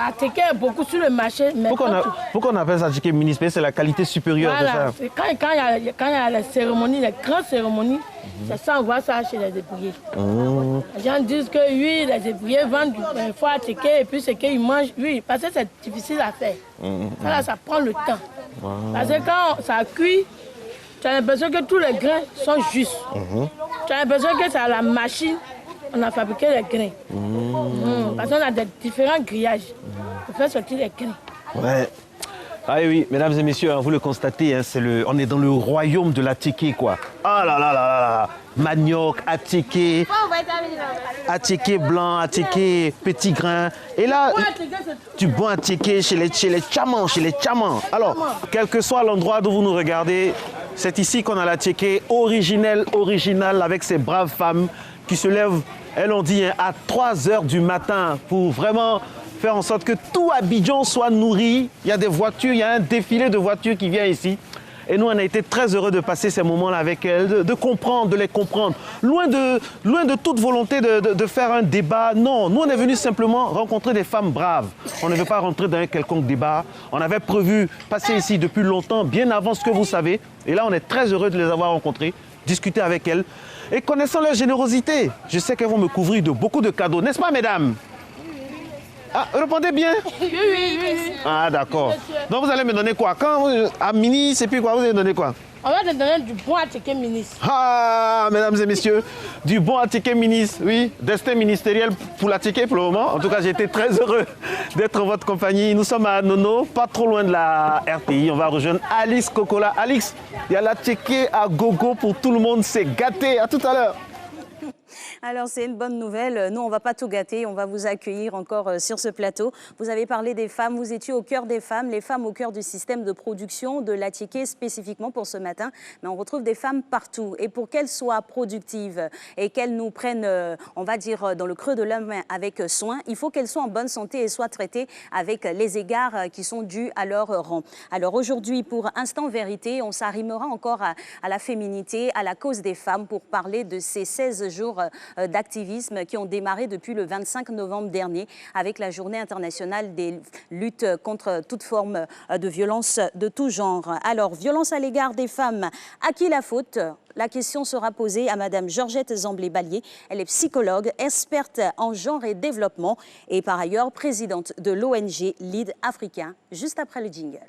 [SPEAKER 4] attiqué beaucoup sur le marché. Mais
[SPEAKER 1] pourquoi on appelle ça attiqué ministre? C'est la qualité supérieure de ça.
[SPEAKER 4] Quand il y a les cérémonies, les grandes cérémonies, c'est ça, on voit ça chez les ébouillés. Les gens disent que oui, les ébouillés vendent une fois attiqué et puis ce qu'ils mangent, oui, parce que c'est difficile à faire. Ça prend le temps. Parce que quand ça cuit, tu as l'impression que tous les grains sont justes. Tu as l'impression que c'est à la machine. On a fabriqué les grains. Parce qu'on a des différents grillages pour faire sortir les grains.
[SPEAKER 1] Ouais. Ah oui, mesdames et messieurs, vous le constatez, hein, on est dans le royaume de l'attiqué, quoi. Ah là là là là, manioc, attiqué blanc, attiqué petit grain. Et là, du bon attiqué chez les tchamans, Alors, quel que soit l'endroit d'où vous nous regardez, c'est ici qu'on a l'attiqué original, avec ces braves femmes qui se lèvent, elles ont dit, hein, à 3 heures du matin pour vraiment faire en sorte que tout Abidjan soit nourri. Il y a des voitures, il y a un défilé de voitures qui vient ici. Et nous, on a été très heureux de passer ces moments-là avec elles, de comprendre, de les comprendre. Loin de toute volonté de faire un débat. Non, nous, on est venus simplement rencontrer des femmes braves. On ne veut pas rentrer dans un quelconque débat. On avait prévu passer ici depuis longtemps, bien avant ce que vous savez. Et là, on est très heureux de les avoir rencontrées, discuter avec elles. Et connaissant leur générosité, je sais qu'elles vont me couvrir de beaucoup de cadeaux. N'est-ce pas, mesdames? Ah, répondez bien.
[SPEAKER 4] Oui.
[SPEAKER 1] Ah, d'accord. Donc, vous allez me donner quoi? À mini, c'est puis quoi? Vous allez me donner quoi?
[SPEAKER 4] On va te donner du bon attiqué ministre.
[SPEAKER 1] Ah, mesdames et messieurs, du bon attiqué ministre. Oui, destin ministériel pour l'attiqué pour le moment. En tout cas, j'ai été très heureux d'être en votre compagnie. Nous sommes à Nono, pas trop loin de la RTI. On va rejoindre Alix Kokola. Alix, il y a l'attiqué à gogo pour tout le monde. C'est gâté. À tout à l'heure.
[SPEAKER 3] Alors, c'est une bonne nouvelle. Nous, on ne va pas tout gâter. On va vous accueillir encore sur ce plateau. Vous avez parlé des femmes. Vous étiez au cœur des femmes. Les femmes au cœur du système de production de l'attiqué spécifiquement pour ce matin. Mais on retrouve des femmes partout. Et pour qu'elles soient productives et qu'elles nous prennent, on va dire, dans le creux de la main avec soin, il faut qu'elles soient en bonne santé et soient traitées avec les égards qui sont dus à leur rang. Alors aujourd'hui, pour Instant Vérité, on s'arrimera encore à la féminité, à la cause des femmes pour parler de ces 16 jours d'activisme qui ont démarré depuis le 25 novembre dernier avec la Journée internationale des luttes contre toute forme de violence de tout genre. Alors, violence à l'égard des femmes, à qui la faute? La question sera posée à Madame Georgette Zamblé-Ballier. Elle est psychologue, experte en genre et développement et par ailleurs présidente de l'ONG Lead Africain, juste après le jingle.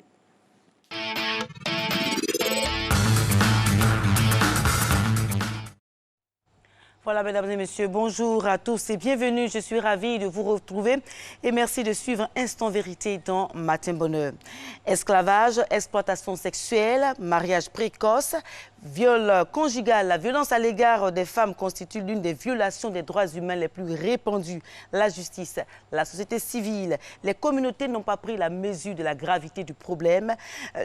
[SPEAKER 2] Voilà, mesdames et messieurs, bonjour à tous et bienvenue. Je suis ravie de vous retrouver et merci de suivre Instant Vérité dans Matin Bonheur. Esclavage, exploitation sexuelle, mariage précoce, viol conjugal, la violence à l'égard des femmes constitue l'une des violations des droits humains les plus répandues. La justice, la société civile, les communautés n'ont pas pris la mesure de la gravité du problème.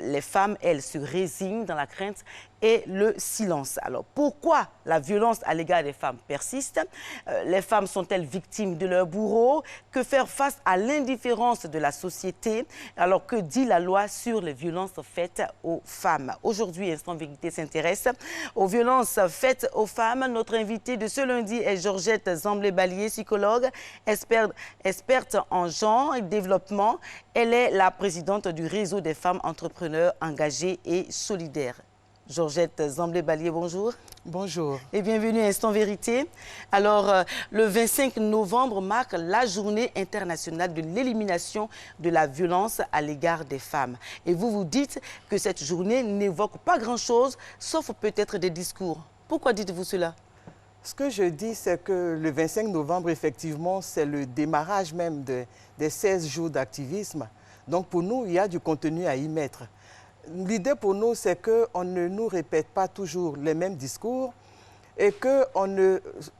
[SPEAKER 2] Les femmes, elles, se résignent dans la crainte et le silence. Alors, pourquoi la violence à l'égard des femmes persiste? Les femmes sont-elles victimes de leur bourreau? Que faire face à l'indifférence de la société? Alors, que dit la loi sur les violences faites aux femmes? Aujourd'hui, Instant Vérité s'intéresse aux violences faites aux femmes. Notre invitée de ce lundi est Georgette Zamblé-Ballier, psychologue, experte en genre et développement. Elle est la présidente du réseau des femmes entrepreneurs engagées et solidaires. Georgette Zamblé-Ballier, bonjour.
[SPEAKER 5] Bonjour.
[SPEAKER 2] Et bienvenue à Instant Vérité. Alors, le 25 novembre marque la journée internationale de l'élimination de la violence à l'égard des femmes. Et vous vous dites que cette journée n'évoque pas grand-chose, sauf peut-être des discours. Pourquoi dites-vous cela?
[SPEAKER 5] Ce que je dis, c'est que le 25 novembre, effectivement, c'est le démarrage même des 16 jours d'activisme. Donc, pour nous, il y a du contenu à y mettre. L'idée pour nous, c'est qu'on ne nous répète pas toujours les mêmes discours et qu'on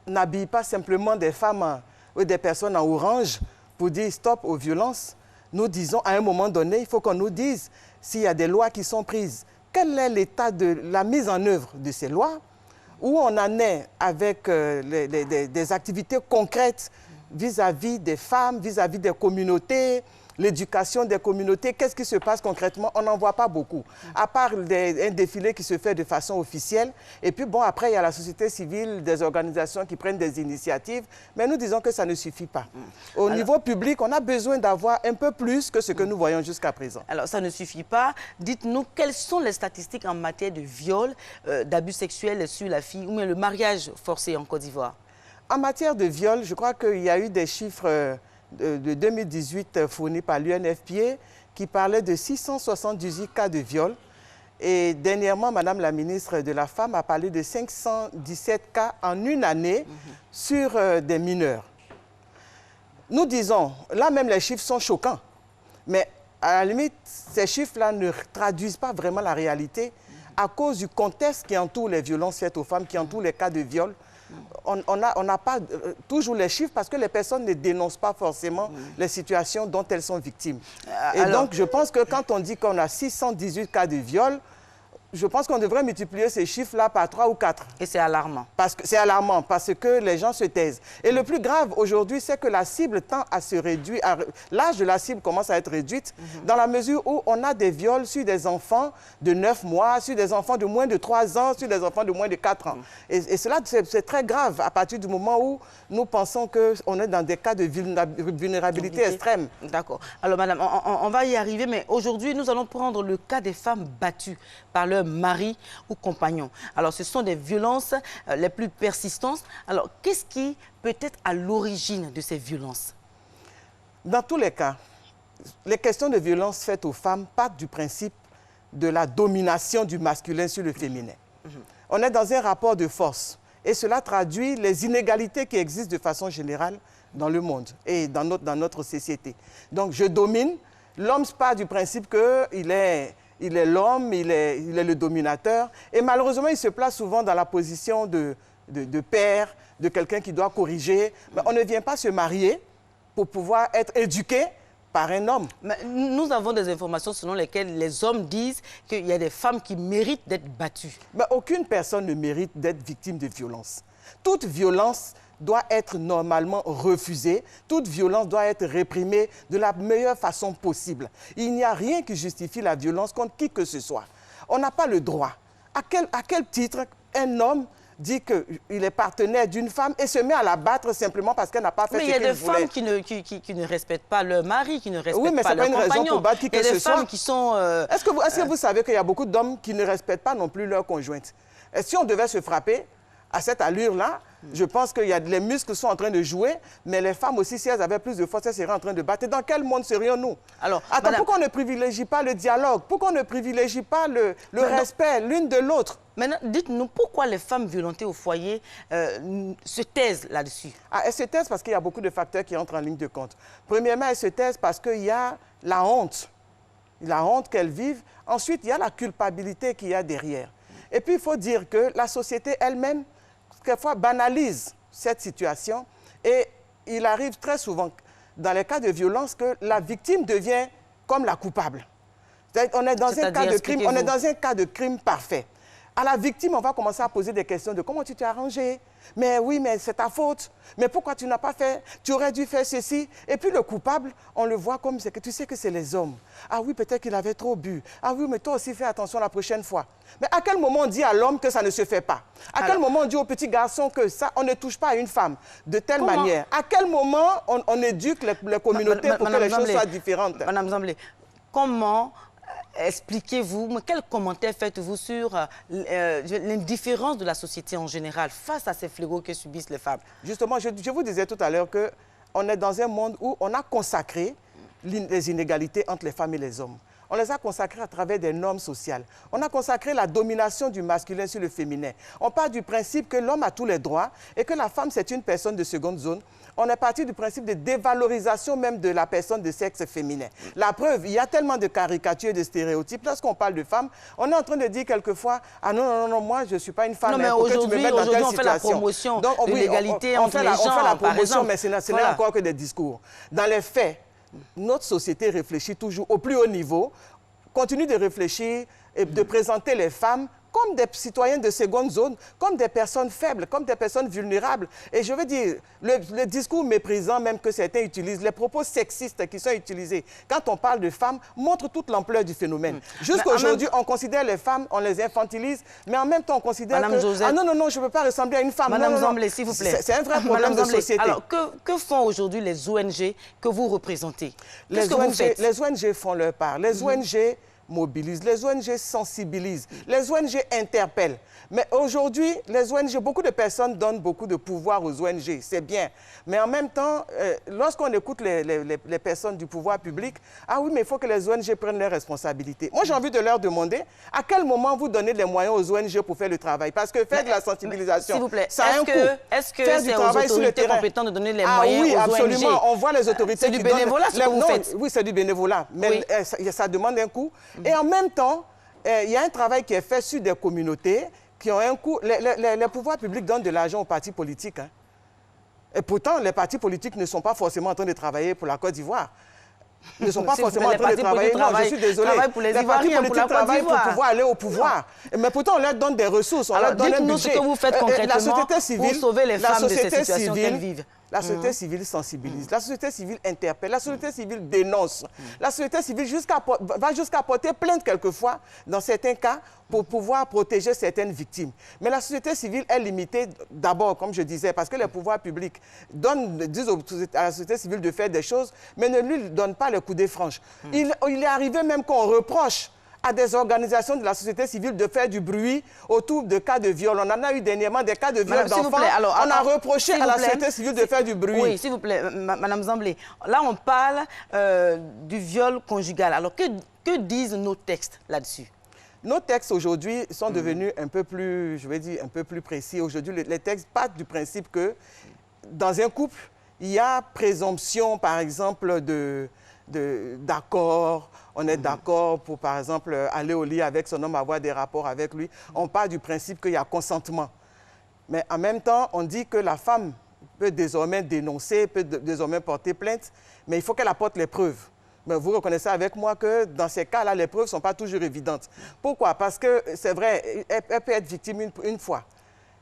[SPEAKER 5] n'habille pas simplement des femmes ou des personnes en orange pour dire stop aux violences. Nous disons à un moment donné, il faut qu'on nous dise s'il y a des lois qui sont prises. Quel est l'état de la mise en œuvre de ces lois? Où on en est avec des activités concrètes vis-à-vis des femmes, vis-à-vis des communautés, l'éducation des communautés, qu'est-ce qui se passe concrètement? On n'en voit pas beaucoup, à part un défilé qui se fait de façon officielle. Et puis, bon, après, il y a la société civile, des organisations qui prennent des initiatives. Mais nous disons que ça ne suffit pas. Au niveau public, on a besoin d'avoir un peu plus que ce que nous voyons jusqu'à présent.
[SPEAKER 2] Alors, ça ne suffit pas. Dites-nous, quelles sont les statistiques en matière de viol, d'abus sexuels sur la fille ou bien le mariage forcé en Côte d'Ivoire?
[SPEAKER 5] En matière de viol, je crois qu'il y a eu des chiffres de 2018 fournis par l'UNFPA qui parlait de 678 cas de viol Et dernièrement, Madame la ministre de la Femme a parlé de 517 cas en une année sur des mineurs. Nous disons, là même les chiffres sont choquants, mais à la limite, ces chiffres-là ne traduisent pas vraiment la réalité à cause du contexte qui entoure les violences faites aux femmes, qui entoure les cas de viol. On n'a pas toujours les chiffres parce que les personnes ne dénoncent pas forcément les situations dont elles sont victimes. Et donc, je pense que quand on dit qu'on a 618 cas de viol, je pense qu'on devrait multiplier ces chiffres-là par 3 ou 4.
[SPEAKER 2] Et c'est alarmant.
[SPEAKER 5] C'est alarmant parce que les gens se taisent. Et le plus grave aujourd'hui, c'est que la cible tend à se réduire. L'âge de la cible commence à être réduite dans la mesure où on a des viols sur des enfants de 9 mois, sur des enfants de moins de 3 ans, sur des enfants de moins de 4 ans. Et cela, c'est très grave à partir du moment où nous pensons qu'on est dans des cas de vulnérabilité extrême.
[SPEAKER 2] D'accord. Alors, madame, on va y arriver, mais aujourd'hui, nous allons prendre le cas des femmes battues par leur mari ou compagnon. Alors, ce sont des violences les plus persistantes. Alors, qu'est-ce qui peut être à l'origine de ces violences?
[SPEAKER 5] Dans tous les cas, les questions de violence faites aux femmes partent du principe de la domination du masculin sur le féminin. On est dans un rapport de force et cela traduit les inégalités qui existent de façon générale dans le monde et dans notre société. Donc, je domine. L'homme part du principe qu'il est l'homme, il est le dominateur. Et malheureusement, il se place souvent dans la position de père, de quelqu'un qui doit corriger. Mais on ne vient pas se marier pour pouvoir être éduqué par un homme.
[SPEAKER 2] Mais nous avons des informations selon lesquelles les hommes disent qu'il y a des femmes qui méritent d'être battues.
[SPEAKER 5] Mais aucune personne ne mérite d'être victime de violence. Toute violence doit être normalement refusée. Toute violence doit être réprimée de la meilleure façon possible. Il n'y a rien qui justifie la violence contre qui que ce soit. On n'a pas le droit. À quel titre un homme dit qu'il est partenaire d'une femme et se met à la battre simplement parce qu'elle n'a pas fait ce qu'il voulait?
[SPEAKER 2] Mais il y a des femmes qui ne respectent pas leur mari, qui ne respectent pas leur compagnon.
[SPEAKER 5] Oui, mais ce n'est pas une raison pour battre qui que ce soit.
[SPEAKER 2] Il y a des femmes qui sont...
[SPEAKER 5] Est-ce que vous savez qu'il y a beaucoup d'hommes qui ne respectent pas non plus leur conjointe? Et si on devait se frapper à cette allure-là, je pense que les muscles sont en train de jouer, mais les femmes aussi, si elles avaient plus de force, elles seraient en train de battre. Et dans quel monde serions-nous? Alors, attends, pourquoi on ne privilégie pas le dialogue? Pourquoi on ne privilégie pas le respect l'une de l'autre?
[SPEAKER 2] Maintenant, dites-nous, pourquoi les femmes violentées au foyer se taisent là-dessus?
[SPEAKER 5] Elles se taisent parce qu'il y a beaucoup de facteurs qui entrent en ligne de compte. Premièrement, elles se taisent parce qu'il y a la honte qu'elles vivent. Ensuite, il y a la culpabilité qu'il y a derrière. Et puis, il faut dire que la société elle-même, quelquefois, banalise cette situation et il arrive très souvent, dans les cas de violence, que la victime devient comme la coupable. On est dans un cas de crime parfait. À la victime, on va commencer à poser des questions de comment tu t'es arrangé. Mais oui, mais c'est ta faute. Mais pourquoi tu n'as pas fait? Tu aurais dû faire ceci. Et puis le coupable, on le voit comme c'est que tu sais que c'est les hommes. Ah oui, peut-être qu'il avait trop bu. Ah oui, mais toi aussi fais attention la prochaine fois. Mais à quel moment on dit à l'homme que ça ne se fait pas? À quel moment on dit au petit garçon que ça, on ne touche pas à une femme de telle manière? À quel moment on éduque les communautés pour que les choses soient différentes?
[SPEAKER 2] Madame Zamblé, comment... expliquez-vous, quel commentaire faites-vous sur l'indifférence de la société en général face à ces fléaux que subissent les femmes?
[SPEAKER 5] Justement, je vous disais tout à l'heure qu'on est dans un monde où on a consacré les inégalités entre les femmes et les hommes. On les a consacrés à travers des normes sociales. On a consacré la domination du masculin sur le féminin. On part du principe que l'homme a tous les droits et que la femme, c'est une personne de seconde zone. On est parti du principe de dévalorisation même de la personne de sexe féminin. La preuve, il y a tellement de caricatures et de stéréotypes. Lorsqu'on parle de femmes, on est en train de dire quelquefois « Ah non, moi, je ne suis pas une femme. »
[SPEAKER 2] Non, mais aujourd'hui, on fait la promotion de l'égalité entre les gens,
[SPEAKER 5] on fait la promotion, mais ce n'est
[SPEAKER 2] voilà.
[SPEAKER 5] encore que des discours. Dans les faits, notre société réfléchit toujours au plus haut niveau, continue de réfléchir et de présenter les femmes comme des citoyens de seconde zone, comme des personnes faibles, comme des personnes vulnérables. Et je veux dire, le discours méprisant même que certains utilisent, les propos sexistes qui sont utilisés, quand on parle de femmes, montrent toute l'ampleur du phénomène. Jusqu'à aujourd'hui, on considère les femmes, on les infantilise, mais en même temps, on considère
[SPEAKER 2] Madame Josette,
[SPEAKER 5] ah non, je ne peux pas ressembler à une femme.
[SPEAKER 2] Madame Zamblé, s'il vous plaît.
[SPEAKER 5] C'est un vrai problème de société.
[SPEAKER 2] Alors, que font aujourd'hui les ONG que vous représentez? Qu'est-ce que vous faites?
[SPEAKER 5] Les ONG font leur part. Les ONG mobilisent, les ONG sensibilisent, les ONG interpellent. Mais aujourd'hui, les ONG, beaucoup de personnes donnent beaucoup de pouvoir aux ONG, c'est bien. Mais en même temps, lorsqu'on écoute les personnes du pouvoir public, ah oui, mais il faut que les ONG prennent leurs responsabilités. Moi, j'ai envie de leur demander à quel moment vous donnez les moyens aux ONG pour faire le travail. Parce que faire de la sensibilisation,
[SPEAKER 2] s'il vous plaît,
[SPEAKER 5] ça a un coût.
[SPEAKER 2] Est-ce que c'est aux autorités compétentes de donner les moyens aux ONG?
[SPEAKER 5] Oui, absolument. On voit les autorités
[SPEAKER 2] qui donnent... C'est du bénévolat ce que vous faites?
[SPEAKER 5] Oui, c'est du bénévolat. Mais ça demande un coût. Et en même temps, il y a un travail qui est fait sur des communautés qui ont un coût. Les pouvoirs publics donnent de l'argent aux partis politiques. Hein. Et pourtant, les partis politiques ne sont pas forcément en train de travailler pour la Côte d'Ivoire. Ils ne sont pas forcément en train de travailler. Non, je suis désolé. Les partis politiques travaillent pour pouvoir aller au pouvoir. Mais pourtant, on leur donne des ressources, on leur donne un budget.
[SPEAKER 2] Dites-nous ce que vous faites concrètement pour sauver les femmes de cette situation qu'elles vivent.
[SPEAKER 5] La société civile sensibilise, la société civile interpelle, la société civile dénonce. La société civile va jusqu'à porter plainte quelquefois, dans certains cas, pour pouvoir protéger certaines victimes. Mais la société civile est limitée d'abord, comme je disais, parce que les pouvoirs publics disent à la société civile de faire des choses, mais ne lui donnent pas le coup des franches. Il est arrivé même qu'on reproche à des organisations de la société civile de faire du bruit autour de cas de viol. On en a eu dernièrement des cas de viol d'enfants. On a reproché à la société civile de faire du bruit.
[SPEAKER 2] Oui, s'il vous plaît, Madame Zamblé. Là, on parle du viol conjugal. Alors, que disent nos textes là-dessus?
[SPEAKER 5] Nos textes aujourd'hui sont devenus un peu plus, je vais dire, un peu plus précis. Aujourd'hui, les textes partent du principe que dans un couple, il y a présomption, par exemple, d'accord. On est d'accord pour, par exemple, aller au lit avec son homme, avoir des rapports avec lui. On part du principe qu'il y a consentement. Mais en même temps, on dit que la femme peut désormais dénoncer, peut désormais porter plainte, mais il faut qu'elle apporte les preuves. Mais vous reconnaissez avec moi que dans ces cas-là, les preuves ne sont pas toujours évidentes. Pourquoi? Parce que c'est vrai, elle peut être victime une fois.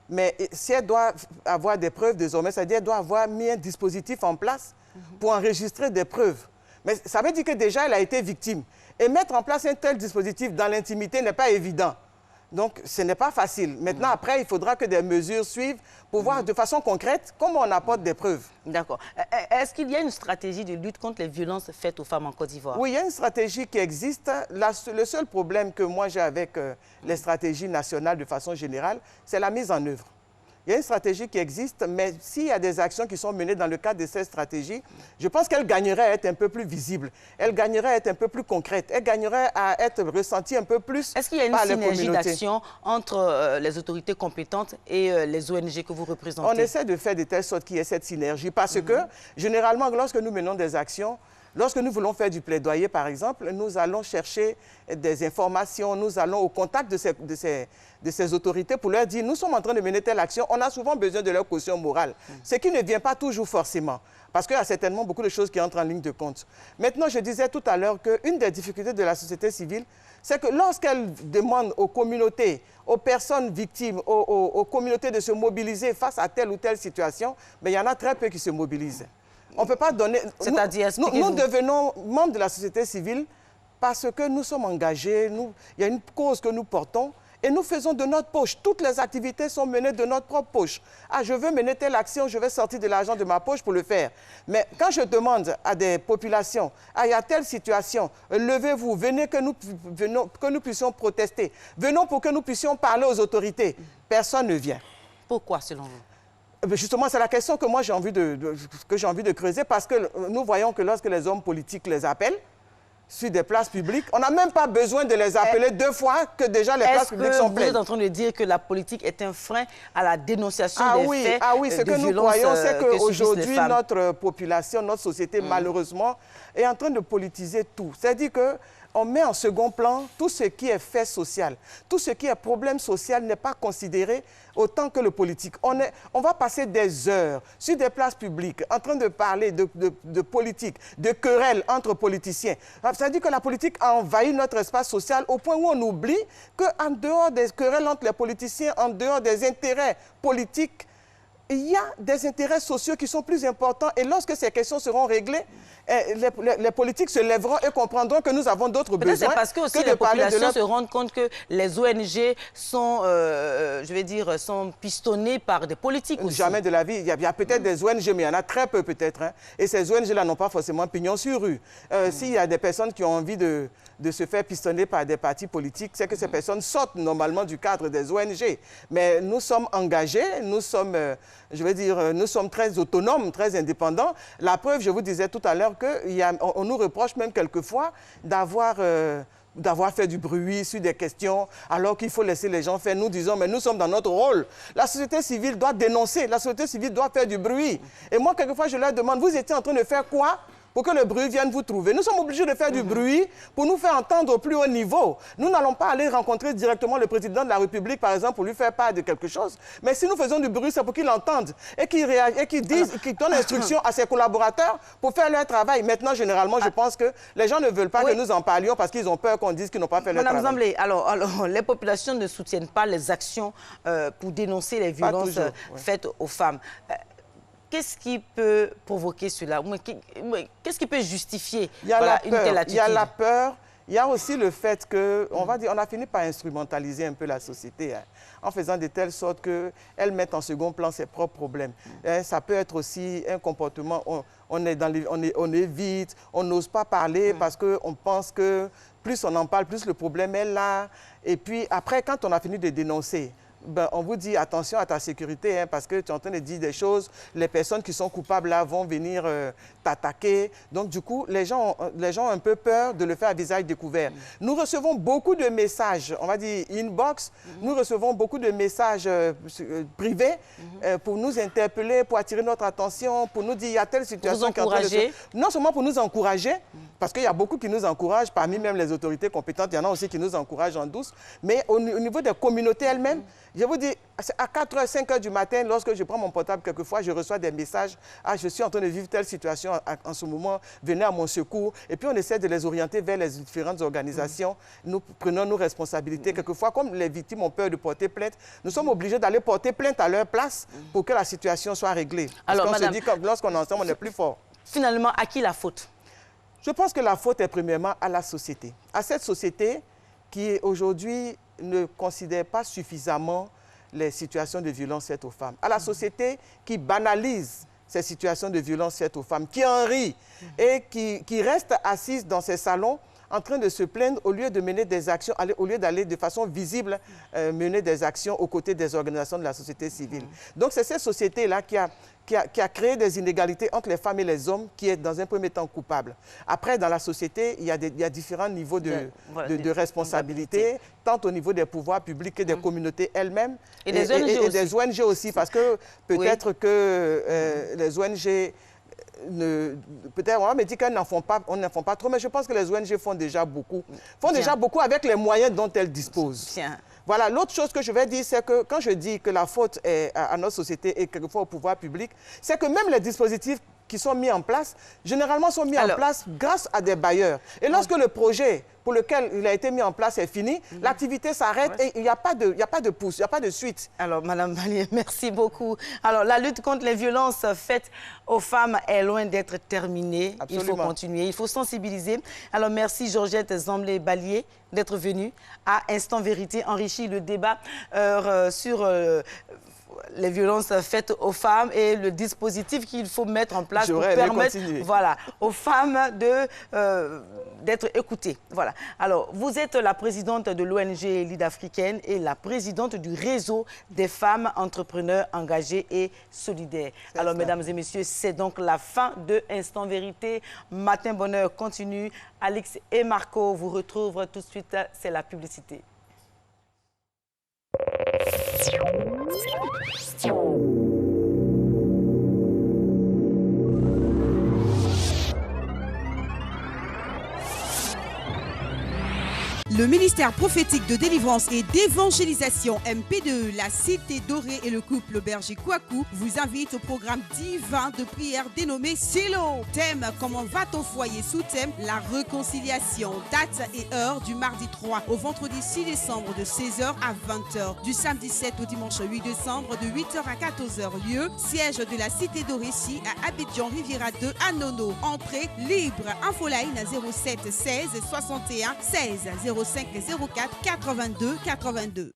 [SPEAKER 5] Mais si elle doit avoir des preuves désormais, c'est-à-dire qu'elle doit avoir mis un dispositif en place pour enregistrer des preuves. Mais ça veut dire que déjà, elle a été victime. Et mettre en place un tel dispositif dans l'intimité n'est pas évident. Donc, ce n'est pas facile. Maintenant, après, il faudra que des mesures suivent pour voir de façon concrète comment on apporte des preuves.
[SPEAKER 2] D'accord. Est-ce qu'il y a une stratégie de lutte contre les violences faites aux femmes en Côte d'Ivoire?
[SPEAKER 5] Oui, il y a une stratégie qui existe. Le seul problème que moi j'ai avec les stratégies nationales de façon générale, c'est la mise en œuvre. Il y a une stratégie qui existe, mais s'il y a des actions qui sont menées dans le cadre de cette stratégie, je pense qu'elle gagnerait à être un peu plus visible, elle gagnerait à être un peu plus concrète, elle gagnerait à être ressentie un peu plus par les communautés.
[SPEAKER 2] Est-ce qu'il y a une synergie d'action entre les autorités compétentes et les ONG que vous représentez?
[SPEAKER 5] On essaie de faire de telle sorte qu'il y ait cette synergie, parce que généralement, lorsque nous menons des actions, lorsque nous voulons faire du plaidoyer, par exemple, nous allons chercher des informations, nous allons au contact de ces autorités pour leur dire, nous sommes en train de mener telle action, on a souvent besoin de leur caution morale, ce qui ne vient pas toujours forcément, parce qu'il y a certainement beaucoup de choses qui entrent en ligne de compte. Maintenant, je disais tout à l'heure qu'une des difficultés de la société civile, c'est que lorsqu'elle demande aux communautés, aux personnes victimes, aux communautés de se mobiliser face à telle ou telle situation, mais il y en a très peu qui se mobilisent. On ne peut pas donner...
[SPEAKER 2] C'est-à-dire,
[SPEAKER 5] nous devenons membres de la société civile parce que nous sommes engagés, il y a une cause que nous portons et nous faisons de notre poche. Toutes les activités sont menées de notre propre poche. Ah, je veux mener telle action, je vais sortir de l'argent de ma poche pour le faire. Mais quand je demande à des populations, ah, il y a telle situation, levez-vous, venez que nous puissions protester, venons pour que nous puissions parler aux autorités. Personne ne vient.
[SPEAKER 2] Pourquoi, selon vous?
[SPEAKER 5] Justement, c'est la question que moi j'ai envie de creuser parce que nous voyons que lorsque les hommes politiques les appellent sur des places publiques, on n'a même pas besoin de les appeler deux fois que déjà les places publiques sont pleines.
[SPEAKER 2] Est-ce que vous êtes en train de dire que la politique est un frein à la dénonciation des faits
[SPEAKER 5] Ah oui, ce que nous voyons, c'est qu'aujourd'hui, notre population, notre société, malheureusement, est en train de politiser tout. C'est-à-dire qu'on met en second plan tout ce qui est fait social. Tout ce qui est problème social n'est pas considéré autant que le politique. On va passer des heures sur des places publiques en train de parler de politique, de querelles entre politiciens. C'est-à-dire que la politique a envahi notre espace social au point où on oublie qu'en dehors des querelles entre les politiciens, en dehors des intérêts politiques, il y a des intérêts sociaux qui sont plus importants et lorsque ces questions seront réglées, les politiques se lèveront et comprendront que nous avons d'autres besoins.
[SPEAKER 2] C'est parce que aussi les populations se rendent compte que les ONG sont, je vais dire, sont pistonnées par des politiques aussi.
[SPEAKER 5] Jamais de la vie. Il y a peut-être des ONG, mais il y en a très peu peut-être. Hein. Et ces ONG-là n'ont pas forcément pignon sur rue. S'il y a des personnes qui ont envie de de se faire pistonner par des partis politiques, c'est que ces personnes sortent normalement du cadre des ONG. Mais nous sommes engagés, nous sommes, je veux dire, nous sommes très autonomes, très indépendants. La preuve, je vous disais tout à l'heure qu'on nous reproche même quelquefois d'avoir fait du bruit sur des questions, alors qu'il faut laisser les gens faire. Nous disons, mais nous sommes dans notre rôle. La société civile doit dénoncer, la société civile doit faire du bruit. Et moi, quelquefois, je leur demande, vous étiez en train de faire quoi pour que le bruit vienne vous trouver? Nous sommes obligés de faire du bruit pour nous faire entendre au plus haut niveau. Nous n'allons pas aller rencontrer directement le président de la République, par exemple, pour lui faire part de quelque chose. Mais si nous faisons du bruit, c'est pour qu'il entende et qu'il dise, qu'il donne instruction à ses collaborateurs pour faire leur travail. Maintenant, généralement, je pense que les gens ne veulent pas que nous en parlions parce qu'ils ont peur qu'on dise qu'ils n'ont pas fait leur travail.
[SPEAKER 2] Madame Zamblé, alors, les populations ne soutiennent pas les actions pour dénoncer les violences faites aux femmes. Qu'est-ce qui peut provoquer cela? Qu'est-ce qui peut justifier une telle attitude?
[SPEAKER 5] Il y a la peur. Il y a aussi le fait qu'on va dire, on a fini par instrumentaliser un peu la société en faisant de telle sorte qu'elle mette en second plan ses propres problèmes. Ça peut être aussi un comportement, on évite, on n'ose pas parler parce qu'on pense que plus on en parle, plus le problème est là. Et puis après, quand on a fini de dénoncer, on vous dit attention à ta sécurité parce que tu es en train de dire des choses, les personnes qui sont coupables là vont venir t'attaquer. Donc du coup, les gens ont un peu peur de le faire à visage découvert. Nous recevons beaucoup de messages, on va dire inbox, nous recevons beaucoup de messages privés pour nous interpeller, pour attirer notre attention, pour nous dire il y a telle situation.
[SPEAKER 2] Pour vous encourager?
[SPEAKER 5] Non seulement pour nous encourager, parce qu'il y a beaucoup qui nous encouragent, parmi même les autorités compétentes, il y en a aussi qui nous encouragent en douce, mais au niveau des communautés elles-mêmes, je vous dis, à 4h, 5h du matin, lorsque je prends mon portable, quelquefois, je reçois des messages. Ah, je suis en train de vivre telle situation en ce moment, venez à mon secours. Et puis, on essaie de les orienter vers les différentes organisations. Nous prenons nos responsabilités. Quelquefois, comme les victimes ont peur de porter plainte, nous sommes obligés d'aller porter plainte à leur place pour que la situation soit réglée. Parce qu'on se dit que lorsqu'on est ensemble, on est plus fort.
[SPEAKER 2] Finalement, à qui la faute?
[SPEAKER 5] Je pense que la faute est premièrement à la société. À cette société qui, aujourd'hui, ne considère pas suffisamment les situations de violence faites aux femmes. À la société qui banalise ces situations de violence faites aux femmes, qui en rit et qui reste assise dans ses salons en train de se plaindre au lieu de mener des actions, au lieu d'aller de façon visible mener des actions aux côtés des organisations de la société civile. Donc c'est cette société-là qui a créé des inégalités entre les femmes et les hommes qui est dans un premier temps coupable. Après, dans la société, il y a différents niveaux de responsabilité, tant au niveau des pouvoirs publics que des communautés elles-mêmes
[SPEAKER 2] et des
[SPEAKER 5] ONG aussi, parce que peut-être que les ONG... Peut-être, on me dit qu'elles n'en font pas trop, mais je pense que les ONG font déjà beaucoup. Déjà beaucoup avec les moyens dont elles disposent. Voilà, l'autre chose que je vais dire, c'est que quand je dis que la faute est à notre société et quelquefois au pouvoir public, c'est que même les dispositifs qui sont mis en place, généralement sont mis en place grâce à des bailleurs. Et lorsque le projet pour lequel il a été mis en place est fini, l'activité s'arrête et il n'y a pas de pouce, il n'y a pas de suite.
[SPEAKER 2] Alors, Madame Ballier, merci beaucoup. Alors, la lutte contre les violences faites aux femmes est loin d'être terminée.
[SPEAKER 5] Absolument.
[SPEAKER 2] Il faut continuer, il faut sensibiliser. Alors, merci Georgette Zamblé-Ballier d'être venue à Instant Vérité, enrichir le débat sur... les violences faites aux femmes et le dispositif qu'il faut mettre en place pour permettre aux femmes d'être écoutées. Voilà. Alors, vous êtes la présidente de l'ONG Lead Africaine et la présidente du réseau des femmes entrepreneurs engagées et solidaires. Alors, mesdames et messieurs, c'est donc la fin de Instant Vérité. Matin Bonheur continue. Alix et Marco vous retrouvent tout de suite. C'est la publicité.
[SPEAKER 7] Le ministère prophétique de délivrance et d'évangélisation MP2, la Cité Dorée et le couple Berger Kouakou vous invite au programme divin de prière dénommé Silo. Thème: comment va ton foyer? Sous-thème: la réconciliation. Date et heure du mardi 3 au vendredi 6 décembre de 16h à 20h. Du samedi 7 au dimanche 8 décembre de 8h à 14h. Lieu: siège de la Cité Dorée ici à Abidjan Riviera 2 à Nono. Entrée libre. Infoline 07 16 61 16 05 04 82 82.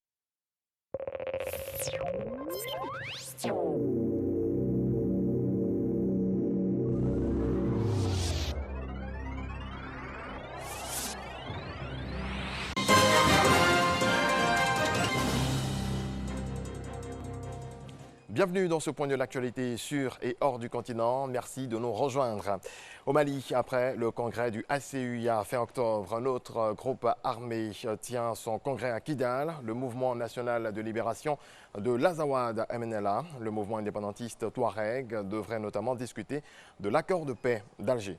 [SPEAKER 16] Bienvenue dans ce point de l'actualité sur et hors du continent. Merci de nous rejoindre. Au Mali, après le congrès du ACUIA fin octobre, un autre groupe armé tient son congrès à Kidal, le mouvement national de libération de l'Azawad MNLA. Le mouvement indépendantiste Touareg devrait notamment discuter de l'accord de paix d'Alger.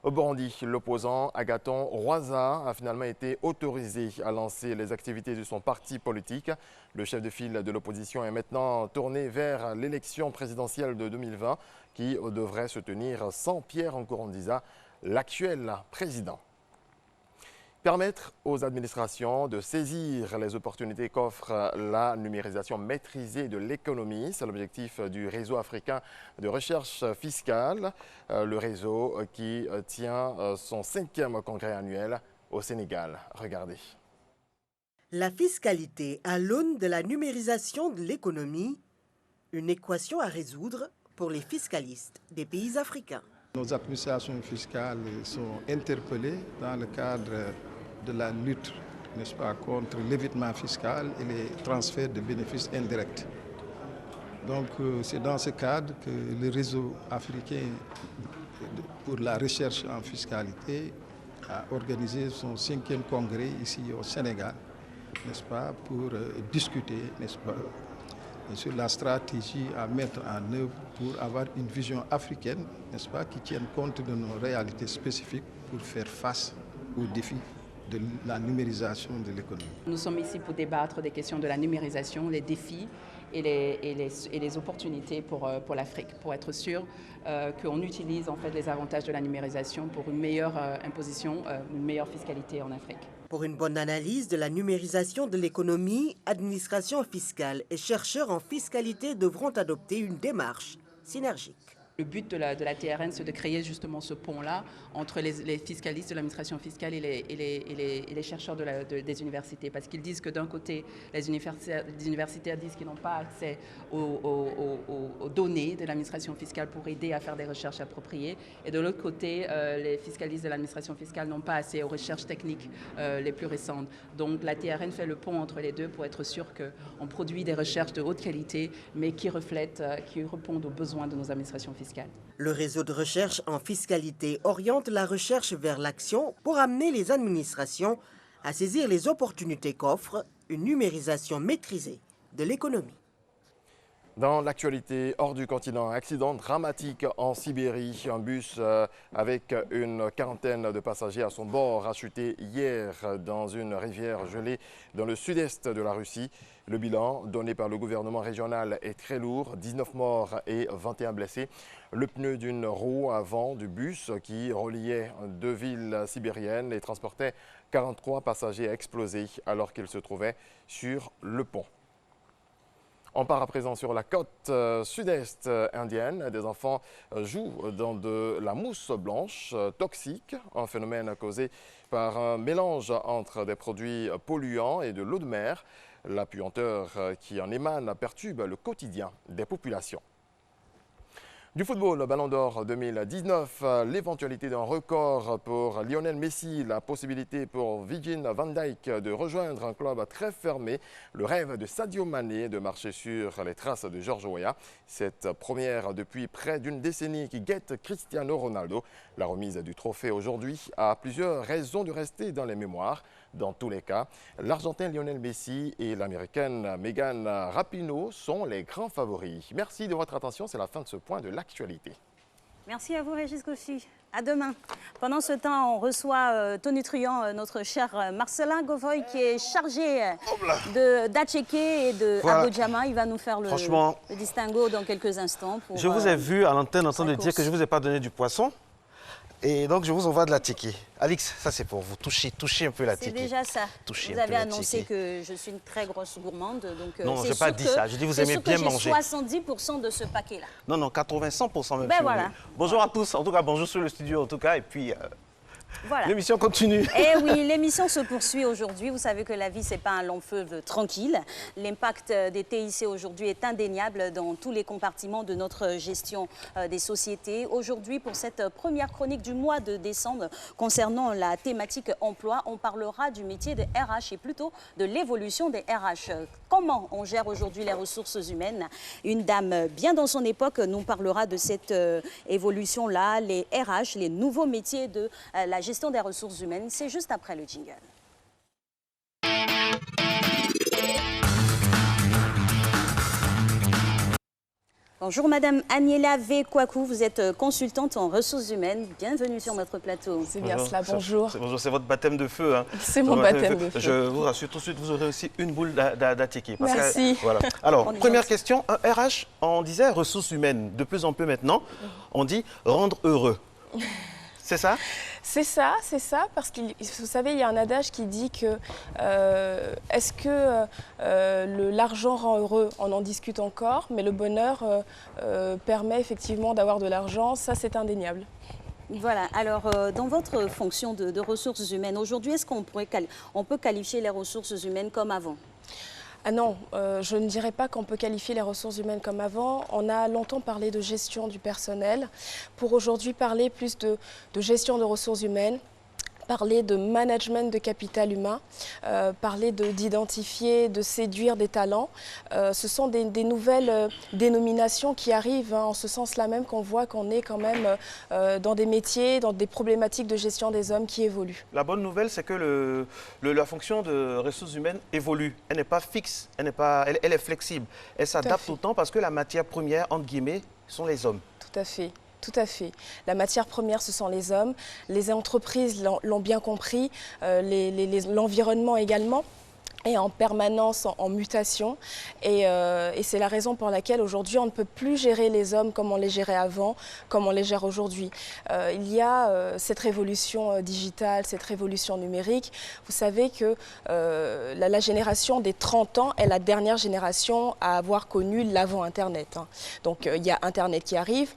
[SPEAKER 16] Au Burundi, l'opposant Agathon Rwasa a finalement été autorisé à lancer les activités de son parti politique. Le chef de file de l'opposition est maintenant tourné vers l'élection présidentielle de 2020 qui devrait se tenir sans Pierre Nkurunziza, l'actuel président. Permettre aux administrations de saisir les opportunités qu'offre la numérisation maîtrisée de l'économie, c'est l'objectif du réseau africain de recherche fiscale, le réseau qui tient son 5e congrès annuel au Sénégal. Regardez.
[SPEAKER 9] La fiscalité à l'aune de la numérisation de l'économie, une équation à résoudre pour les fiscalistes des pays africains.
[SPEAKER 10] Nos administrations fiscales sont interpellées dans le cadre de la lutte, n'est-ce pas, contre l'évitement fiscal et les transferts de bénéfices indirects. Donc c'est dans ce cadre que le réseau africain pour la recherche en fiscalité a organisé son 5e congrès ici au Sénégal, n'est-ce pas, pour discuter, n'est-ce pas, sur la stratégie à mettre en œuvre pour avoir une vision africaine, n'est-ce pas, qui tienne compte de nos réalités spécifiques pour faire face aux défis de la numérisation de l'économie.
[SPEAKER 11] Nous sommes ici pour débattre des questions de la numérisation, les défis et les opportunités pour l'Afrique, pour être sûr qu'on utilise en fait les avantages de la numérisation pour une meilleure imposition, une meilleure fiscalité en Afrique.
[SPEAKER 9] Pour une bonne analyse de la numérisation de l'économie, administration fiscale et chercheurs en fiscalité devront adopter une démarche synergique.
[SPEAKER 11] Le but de la TRN, c'est de créer justement ce pont-là entre les fiscalistes de l'administration fiscale et les chercheurs des universités. Parce qu'ils disent que d'un côté, les universitaires disent qu'ils n'ont pas accès aux données de l'administration fiscale pour aider à faire des recherches appropriées. Et de l'autre côté, les fiscalistes de l'administration fiscale n'ont pas accès aux recherches techniques les plus récentes. Donc la TRN fait le pont entre les deux pour être sûr qu'on produit des recherches de haute qualité, mais qui reflètent, qui répondent aux besoins de nos administrations fiscales.
[SPEAKER 9] Le réseau de recherche en fiscalité oriente la recherche vers l'action pour amener les administrations à saisir les opportunités qu'offre une numérisation maîtrisée de l'économie.
[SPEAKER 16] Dans l'actualité hors du continent, accident dramatique en Sibérie. Un bus avec une quarantaine de passagers à son bord a chuté hier dans une rivière gelée dans le sud-est de la Russie. Le bilan donné par le gouvernement régional est très lourd, 19 morts et 21 blessés. Le pneu d'une roue avant du bus qui reliait deux villes sibériennes et transportait 43 passagers a explosé alors qu'ils se trouvaient sur le pont. On part à présent sur la côte sud-est indienne. Des enfants jouent dans de la mousse blanche toxique, un phénomène causé par un mélange entre des produits polluants et de l'eau de mer. La puanteur qui en émane perturbe le quotidien des populations. Du football, le Ballon d'Or 2019, l'éventualité d'un record pour Lionel Messi, la possibilité pour Virgil van Dijk de rejoindre un club très fermé, le rêve de Sadio Mané de marcher sur les traces de George Weah. Cette première depuis près d'une décennie qui guette Cristiano Ronaldo. La remise du trophée aujourd'hui a plusieurs raisons de rester dans les mémoires. Dans tous les cas, l'Argentin Lionel Messi et l'Américaine Megan Rapinoe sont les grands favoris. Merci de votre attention, c'est la fin de ce point de l'actualité.
[SPEAKER 3] Merci à vous Régis Kouchi. À demain. Pendant ce temps, on reçoit tonitruant notre cher Marcelin Govoy qui est chargé d'Atchéké et de Abodjama. Il va nous faire le distinguo dans quelques instants.
[SPEAKER 1] Je vous ai vu à l'antenne en train de dire que je ne vous ai pas donné du poisson. Et donc, je vous envoie de la tiki. Alix, ça c'est pour vous. Touchez un peu la tiki.
[SPEAKER 3] C'est déjà ça.
[SPEAKER 1] Touchez
[SPEAKER 3] vous avez annoncé que je suis une très grosse gourmande. Donc,
[SPEAKER 1] non, je n'ai pas dit ça. Je dis vous aimez bien manger.
[SPEAKER 3] 70% de ce paquet-là.
[SPEAKER 1] Non, 80, 100% même.
[SPEAKER 3] Ben voilà.
[SPEAKER 1] Bonjour à tous. En tout cas, bonjour sur le studio. En tout cas, et puis...
[SPEAKER 3] Voilà.
[SPEAKER 1] L'émission continue.
[SPEAKER 3] Eh oui, l'émission se poursuit aujourd'hui. Vous savez que la vie, ce n'est pas un long fleuve tranquille. L'impact des TIC aujourd'hui est indéniable dans tous les compartiments de notre gestion des sociétés. Aujourd'hui, pour cette première chronique du mois de décembre concernant la thématique emploi, on parlera du métier de RH et plutôt de l'évolution des RH. Comment on gère aujourd'hui les ressources humaines? Une dame bien dans son époque nous parlera de cette évolution-là, les RH, les nouveaux métiers de la gestion des ressources humaines. C'est juste après le jingle. Bonjour Madame Aniela V. Kwaku, vous êtes consultante en ressources humaines. Bienvenue sur notre plateau.
[SPEAKER 12] C'est bien cela, bonjour.
[SPEAKER 1] Bonjour, c'est votre baptême de feu. Hein.
[SPEAKER 12] C'est mon baptême de feu.
[SPEAKER 1] Je vous rassure tout de suite, vous aurez aussi une boule d'attiqué.
[SPEAKER 12] Merci.
[SPEAKER 1] Voilà. Alors, première question, un RH, on disait ressources humaines. De plus en plus maintenant, on dit rendre heureux. C'est ça?
[SPEAKER 12] C'est ça, parce que vous savez, il y a un adage qui dit que est-ce que l'argent rend heureux? On en discute encore, mais le bonheur permet effectivement d'avoir de l'argent, ça c'est indéniable.
[SPEAKER 3] Voilà, alors dans votre fonction de ressources humaines, aujourd'hui, est-ce qu'on peut qualifier les ressources humaines comme avant?
[SPEAKER 12] Ah non, je ne dirais pas qu'on peut qualifier les ressources humaines comme avant. On a longtemps parlé de gestion du personnel. Pour aujourd'hui parler plus de gestion de ressources humaines, parler de management de capital humain, parler d'identifier, de séduire des talents. Ce sont des nouvelles dénominations qui arrivent, hein, en ce sens-là même qu'on voit qu'on est quand même dans des métiers, dans des problématiques de gestion des hommes qui évoluent.
[SPEAKER 1] La bonne nouvelle, c'est que la fonction de ressources humaines évolue. Elle n'est pas fixe, elle est flexible. Elle s'adapte au temps parce que la matière première, entre guillemets, sont les hommes.
[SPEAKER 12] Tout à fait. Tout à fait. La matière première, ce sont les hommes. Les entreprises l'ont bien compris, l'environnement également est en permanence en mutation. Et c'est la raison pour laquelle aujourd'hui, on ne peut plus gérer les hommes comme on les gérait avant, comme on les gère aujourd'hui. Il y a cette révolution digitale, cette révolution numérique. Vous savez que la génération des 30 ans est la dernière génération à avoir connu l'avant-Internet. Hein. Donc, il y a Internet qui arrive,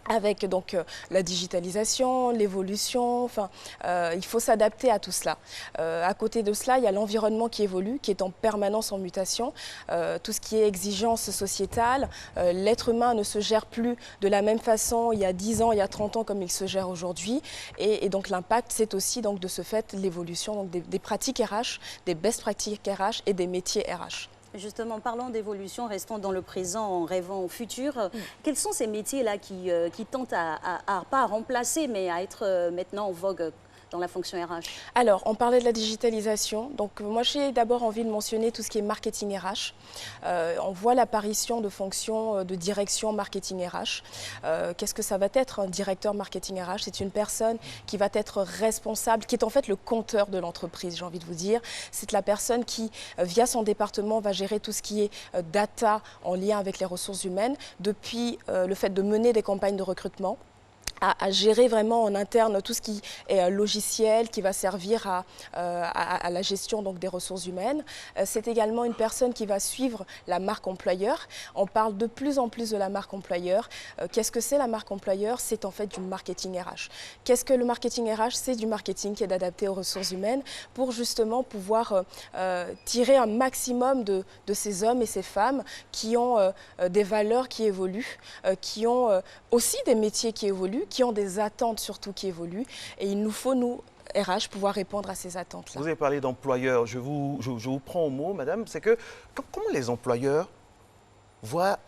[SPEAKER 12] avec donc la digitalisation, l'évolution, enfin, il faut s'adapter à tout cela. À côté de cela, il y a l'environnement qui évolue, qui est en permanence en mutation. Tout ce qui est exigence sociétale, l'être humain ne se gère plus de la même façon il y a 10 ans, il y a 30 ans comme il se gère aujourd'hui. Et donc l'impact, c'est aussi donc, de ce fait l'évolution des pratiques RH, des best pratiques RH et des métiers RH.
[SPEAKER 3] Justement, parlons d'évolution, restons dans le présent en rêvant au futur. Quels sont ces métiers-là qui tentent pas à remplacer, mais à être maintenant en vogue dans la fonction RH?
[SPEAKER 12] Alors, on parlait de la digitalisation. Donc, moi, j'ai d'abord envie de mentionner tout ce qui est marketing RH. On voit l'apparition de fonctions de direction marketing RH. Qu'est-ce que ça va être un directeur marketing RH? C'est une personne qui va être responsable, qui est en fait le compteur de l'entreprise, j'ai envie de vous dire. C'est la personne qui, via son département, va gérer tout ce qui est data en lien avec les ressources humaines, depuis le fait de mener des campagnes de recrutement, à gérer vraiment en interne tout ce qui est logiciel, qui va servir à la gestion donc, des ressources humaines. C'est également une personne qui va suivre la marque employeur. On parle de plus en plus de la marque employeur. Qu'est-ce que c'est la marque employeur? C'est en fait du marketing RH. Qu'est-ce que le marketing RH? C'est du marketing qui est adapté aux ressources humaines pour justement pouvoir tirer un maximum de ces hommes et ces femmes qui ont des valeurs qui évoluent, qui ont aussi des métiers qui évoluent, qui ont des attentes surtout qui évoluent. Et il nous faut, nous, RH, pouvoir répondre à ces attentes-là.
[SPEAKER 1] Vous avez parlé d'employeurs. Je vous prends au mot, madame. C'est que comment les employeurs voient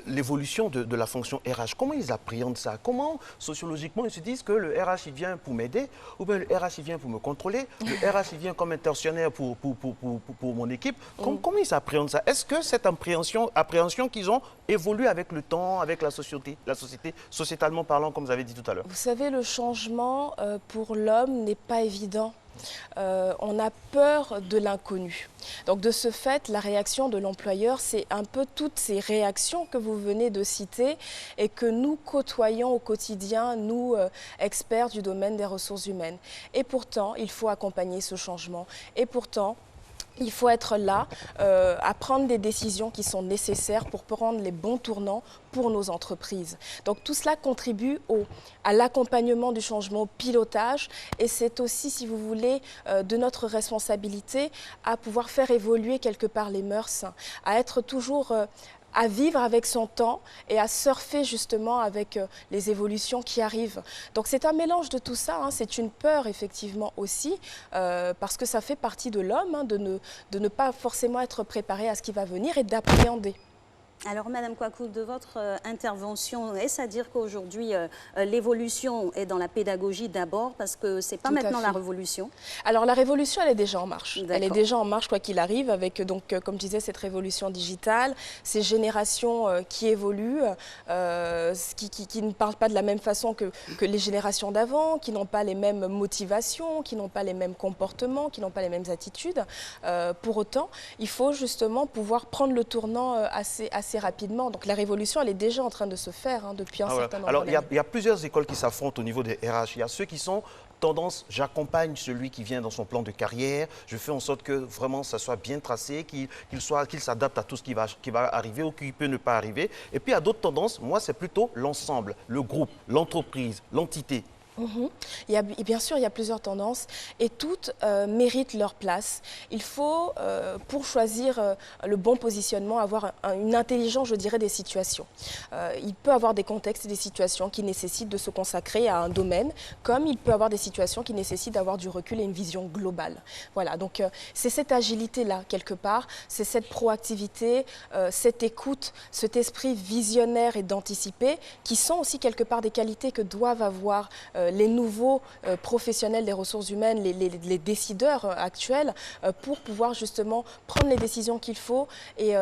[SPEAKER 1] l'évolution de la fonction RH? Comment ils appréhendent ça? Comment, sociologiquement, ils se disent que le RH, il vient pour m'aider, ou bien le RH, il vient pour me contrôler, le RH, il vient comme interventionnaire pour mon équipe? Comment ils appréhendent ça? Est-ce que cette appréhension qu'ils ont évolue avec le temps, avec la société, sociétalement parlant, comme vous avez dit tout à l'heure?
[SPEAKER 12] Vous savez, le changement pour l'homme n'est pas évident. On a peur de l'inconnu. Donc de ce fait, la réaction de l'employeur, c'est un peu toutes ces réactions que vous venez de citer et que nous côtoyons au quotidien, nous, experts du domaine des ressources humaines. Et pourtant, il faut accompagner ce changement. Et pourtant, il faut être là à prendre des décisions qui sont nécessaires pour prendre les bons tournants pour nos entreprises. Donc tout cela contribue à l'accompagnement du changement, au pilotage, et c'est aussi, si vous voulez, de notre responsabilité à pouvoir faire évoluer quelque part les mœurs, à être toujours à vivre avec son temps et à surfer justement avec les évolutions qui arrivent. Donc c'est un mélange de tout ça, hein. C'est une peur effectivement aussi, parce que ça fait partie de l'homme, hein, de ne pas forcément être préparé à ce qui va venir et d'appréhender.
[SPEAKER 3] Alors, Madame Kwaku, de votre intervention, est-ce à dire qu'aujourd'hui, l'évolution est dans la pédagogie d'abord, parce que ce n'est pas maintenant la révolution?
[SPEAKER 12] Alors, la révolution, elle est déjà en marche. Elle est déjà en marche, quoi qu'il arrive, avec, donc, comme je disais, cette révolution digitale, ces générations qui évoluent, qui ne parlent pas de la même façon que les générations d'avant, qui n'ont pas les mêmes motivations, qui n'ont pas les mêmes comportements, qui n'ont pas les mêmes attitudes. Pour autant, il faut justement pouvoir prendre le tournant assez rapidement. Donc la révolution, elle est déjà en train de se faire, hein, depuis un certain nombre d'années.
[SPEAKER 1] Alors, il y a plusieurs écoles qui s'affrontent au niveau des RH. Il y a ceux qui sont tendance, j'accompagne celui qui vient dans son plan de carrière, je fais en sorte que vraiment ça soit bien tracé, qu'il s'adapte à tout ce qui va arriver ou qui peut ne pas arriver. Et puis il y a d'autres tendances, moi c'est plutôt l'ensemble, le groupe, l'entreprise, l'entité.
[SPEAKER 12] Bien sûr, il y a plusieurs tendances et toutes méritent leur place. Il faut, pour choisir le bon positionnement, avoir une intelligence, je dirais, des situations. Il peut avoir des contextes et des situations qui nécessitent de se consacrer à un domaine, comme il peut avoir des situations qui nécessitent d'avoir du recul et une vision globale. Voilà, donc c'est cette agilité-là, quelque part, c'est cette proactivité, cette écoute, cet esprit visionnaire et d'anticiper, qui sont aussi quelque part des qualités que doivent avoir les nouveaux professionnels des ressources humaines, les décideurs actuels, pour pouvoir justement prendre les décisions qu'il faut et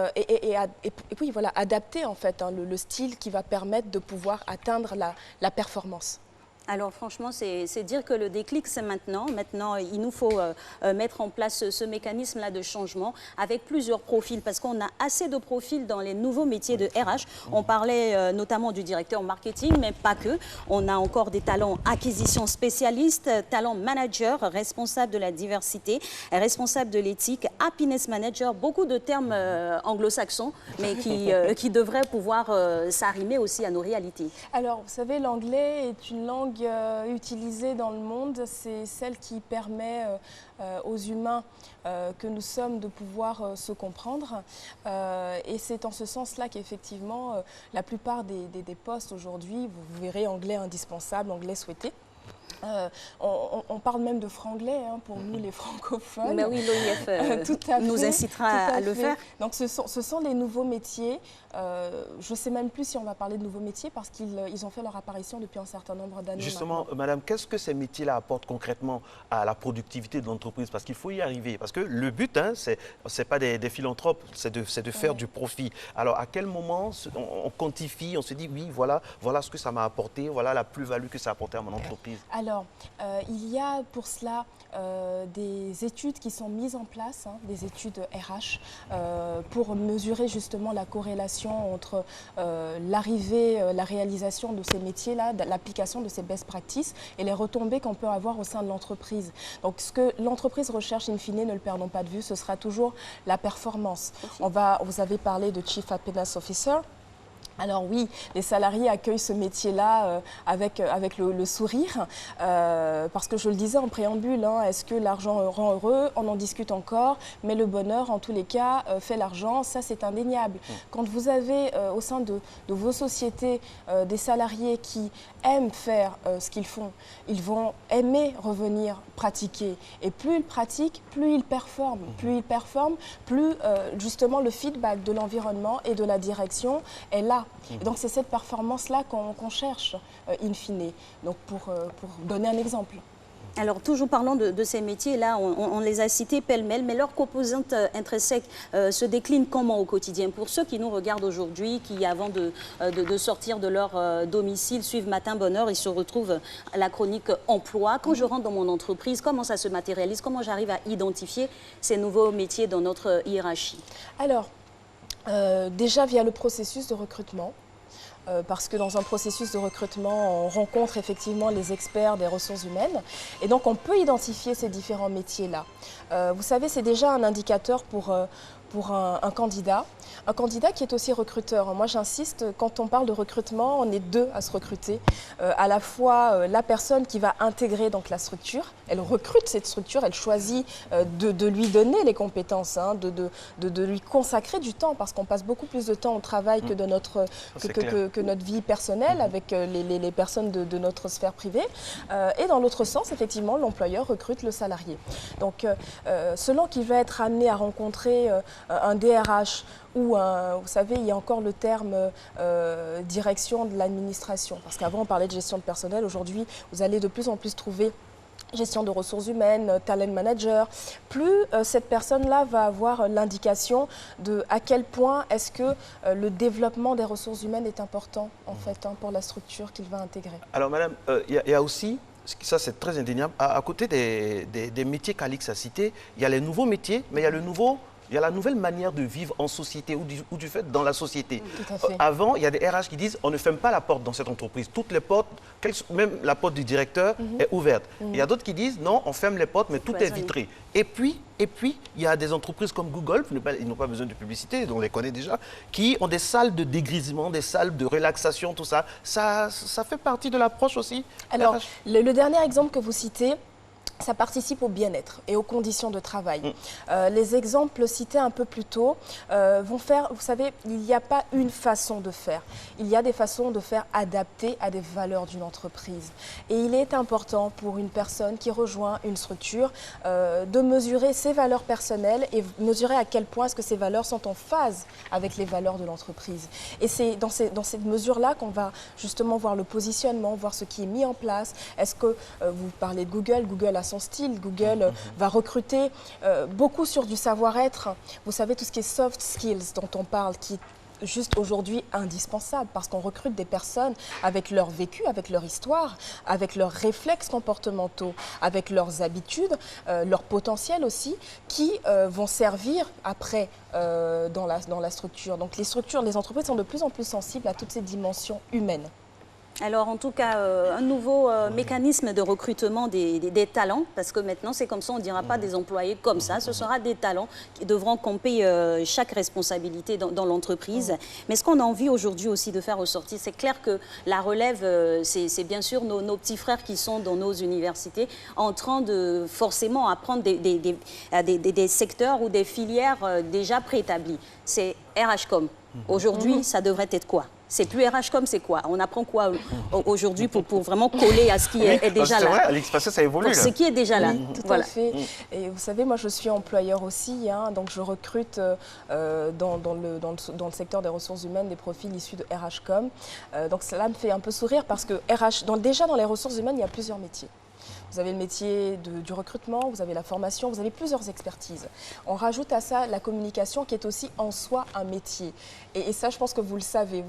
[SPEAKER 12] puis voilà, adapter en fait, hein, le style qui va permettre de pouvoir atteindre la performance.
[SPEAKER 3] Alors franchement, c'est dire que le déclic, c'est maintenant. Maintenant, il nous faut mettre en place ce mécanisme-là de changement avec plusieurs profils, parce qu'on a assez de profils dans les nouveaux métiers de RH. On parlait notamment du directeur marketing, mais pas que. On a encore des talents acquisition spécialistes, talents manager, responsable de la diversité, responsable de l'éthique, happiness manager, beaucoup de termes anglo-saxons, mais qui devraient pouvoir s'arrimer aussi à nos réalités.
[SPEAKER 12] Alors, vous savez, l'anglais est une langue utilisée dans le monde, c'est celle qui permet aux humains que nous sommes de pouvoir se comprendre. Et c'est en ce sens-là qu'effectivement, la plupart des postes aujourd'hui, vous verrez anglais indispensable, anglais souhaité. On parle même de franglais, hein, pour nous les francophones.
[SPEAKER 3] Mais oui, l'OIF nous incitera à le faire.
[SPEAKER 12] Donc ce sont les nouveaux métiers. Je ne sais même plus si on va parler de nouveaux métiers parce qu'ils ont fait leur apparition depuis un certain nombre d'années.
[SPEAKER 1] Justement, Madame, qu'est-ce que ces métiers-là apportent concrètement à la productivité de l'entreprise? Parce qu'il faut y arriver. Parce que le but, hein, c'est pas des philanthropes, c'est de faire du profit. Alors, à quel moment on quantifie, on se dit, oui, voilà ce que ça m'a apporté, voilà la plus-value que ça a apporté à mon entreprise?
[SPEAKER 12] Alors, il y a pour cela des études qui sont mises en place, hein, des études RH, pour mesurer justement la corrélation entre l'arrivée, la réalisation de ces métiers-là, l'application de ces best practices et les retombées qu'on peut avoir au sein de l'entreprise. Donc, ce que l'entreprise recherche in fine, ne le perdons pas de vue, ce sera toujours la performance. Vous avez parlé de Chief Happiness Officer. Alors oui, les salariés accueillent ce métier-là avec le sourire, parce que je le disais en préambule, hein, est-ce que l'argent rend heureux? On en discute encore, mais le bonheur, en tous les cas, fait l'argent, ça c'est indéniable. Quand vous avez au sein de vos sociétés des salariés qui aiment faire ce qu'ils font, ils vont aimer revenir pratiquer. Et plus ils pratiquent, plus ils performent. Plus ils performent, plus justement le feedback de l'environnement et de la direction est là. Et donc c'est cette performance-là qu'on cherche in fine, donc pour donner un exemple.
[SPEAKER 3] Alors, toujours parlant de ces métiers-là, on les a cités pêle-mêle, mais leur composante intrinsèque se décline comment au quotidien? Pour ceux qui nous regardent aujourd'hui, qui avant de sortir de leur domicile, suivent Matin Bonheur, ils se retrouvent à la chronique emploi. Quand je rentre dans mon entreprise, comment ça se matérialise? Comment j'arrive à identifier ces nouveaux métiers dans notre hiérarchie?
[SPEAKER 12] Alors, déjà via le processus de recrutement. parce que dans un processus de recrutement, on rencontre effectivement les experts des ressources humaines. Et donc, on peut identifier ces différents métiers-là. Vous savez, c'est déjà un indicateur pour un candidat. Un candidat qui est aussi recruteur. Moi, j'insiste, quand on parle de recrutement, on est deux à se recruter. À la fois la personne qui va intégrer donc, la structure, elle recrute cette structure, elle choisit de lui donner les compétences, hein, de lui consacrer du temps, parce qu'on passe beaucoup plus de temps au travail que, que notre vie personnelle avec les personnes de notre sphère privée. Et dans l'autre sens, effectivement, l'employeur recrute le salarié. Donc, selon qu'il va être amené à rencontrer un DRH ou vous savez, il y a encore le terme direction de l'administration. Parce qu'avant, on parlait de gestion de personnel. Aujourd'hui, vous allez de plus en plus trouver gestion de ressources humaines, talent manager. Plus cette personne-là va avoir l'indication de à quel point est-ce que le développement des ressources humaines est important, en fait, hein, pour la structure qu'il va intégrer.
[SPEAKER 1] Alors, madame, il y a aussi... Ça, c'est très indéniable. À côté des métiers qu'Alix a cités, il y a les nouveaux métiers, mais il y a la nouvelle manière de vivre en société ou du fait dans la société.
[SPEAKER 12] Tout à fait.
[SPEAKER 1] Avant, il y a des RH qui disent on ne ferme pas la porte dans cette entreprise. Toutes les portes, même la porte du directeur est ouverte. Il y a d'autres qui disent non, on ferme les portes, mais tout est vitré. Et puis, il y a des entreprises comme Google, ils n'ont pas besoin de publicité, on les connaît déjà, qui ont des salles de dégrisement, des salles de relaxation, tout ça. Ça fait partie de l'approche aussi.
[SPEAKER 12] Alors, le dernier exemple que vous citez, ça participe au bien-être et aux conditions de travail. Les exemples cités un peu plus tôt vont faire, vous savez, il n'y a pas une façon de faire. Il y a des façons de faire adaptées à des valeurs d'une entreprise. Et il est important pour une personne qui rejoint une structure de mesurer ses valeurs personnelles et mesurer à quel point est-ce que ces valeurs sont en phase avec les valeurs de l'entreprise. Et c'est dans cette mesure-là qu'on va justement voir le positionnement, voir ce qui est mis en place. Est-ce que vous parlez de Google, Google a son style, Google va recruter beaucoup sur du savoir-être. Vous savez, tout ce qui est soft skills dont on parle, qui est juste aujourd'hui indispensable parce qu'on recrute des personnes avec leur vécu, avec leur histoire, avec leurs réflexes comportementaux, avec leurs habitudes, leur potentiel aussi, qui vont servir après dans la structure. Donc les entreprises sont de plus en plus sensibles à toutes ces dimensions humaines.
[SPEAKER 3] Alors, en tout cas, un nouveau mécanisme de recrutement des talents, parce que maintenant, c'est comme ça, on ne dira pas des employés comme ça, ce sera des talents qui devront camper chaque responsabilité dans l'entreprise. Mais ce qu'on a envie aujourd'hui aussi de faire ressortir, c'est clair que la relève, c'est bien sûr nos petits frères qui sont dans nos universités en train de forcément apprendre des secteurs ou des filières déjà préétablies. C'est RHCOM. Aujourd'hui, ça devrait être quoi? C'est plus RHCOM, c'est quoi? On apprend quoi aujourd'hui pour vraiment coller à ce qui est déjà là?
[SPEAKER 1] C'est vrai, Alix, parce que ça évolue.
[SPEAKER 3] Pour ce qui est déjà là.
[SPEAKER 12] Tout à fait. Et vous savez, moi, je suis employeur aussi, hein, donc je recrute dans le secteur des ressources humaines des profils issus de RHCOM. Donc cela me fait un peu sourire parce que déjà dans les ressources humaines, il y a plusieurs métiers. Vous avez le métier du recrutement, vous avez la formation, vous avez plusieurs expertises. On rajoute à ça la communication qui est aussi en soi un métier. Et ça, je pense que vous le savez,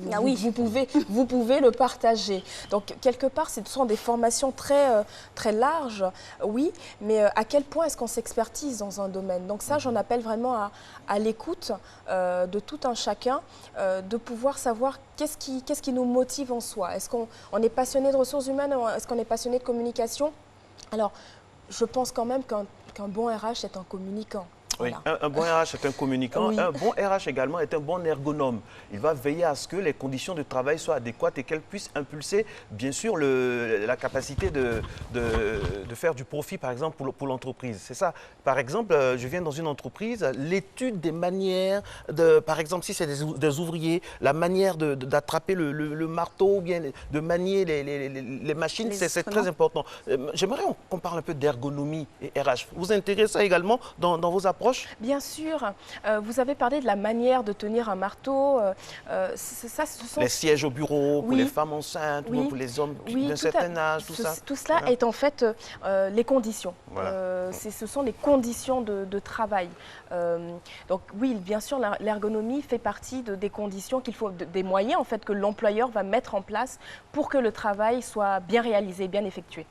[SPEAKER 12] vous pouvez le partager. Donc, quelque part, ce sont des formations très larges, oui, mais à quel point est-ce qu'on s'expertise dans un domaine? Donc ça, j'en appelle vraiment à l'écoute de tout un chacun, de pouvoir savoir qu'est-ce qui nous motive en soi. Est-ce qu'on est passionné de ressources humaines? Est-ce qu'on est passionné de communication? Alors, je pense quand même qu'un bon RH est un communicant.
[SPEAKER 1] Oui,
[SPEAKER 12] voilà.
[SPEAKER 1] Un bon RH est un communicant. Oui. Un bon RH également est un bon ergonome. Il va veiller à ce que les conditions de travail soient adéquates et qu'elles puissent impulser, bien sûr, la capacité de faire du profit, par exemple, pour l'entreprise. C'est ça. Par exemple, je viens dans une entreprise, l'étude des manières, par exemple, si c'est des ouvriers, la manière d'attraper le marteau ou bien de manier les machines, c'est très important. J'aimerais qu'on parle un peu d'ergonomie et RH. Vous intégrez ça également dans vos approches?
[SPEAKER 12] Bien sûr. Vous avez parlé de la manière de tenir un marteau.
[SPEAKER 1] Les sièges au bureau, pour les femmes enceintes, ou pour les hommes d'un certain âge, tout ça.
[SPEAKER 12] Tout cela est en fait les conditions. Voilà. Ce sont les conditions de travail. Donc oui, bien sûr, l'ergonomie fait partie des conditions qu'il faut, des moyens en fait que l'employeur va mettre en place pour que le travail soit bien réalisé, bien effectué.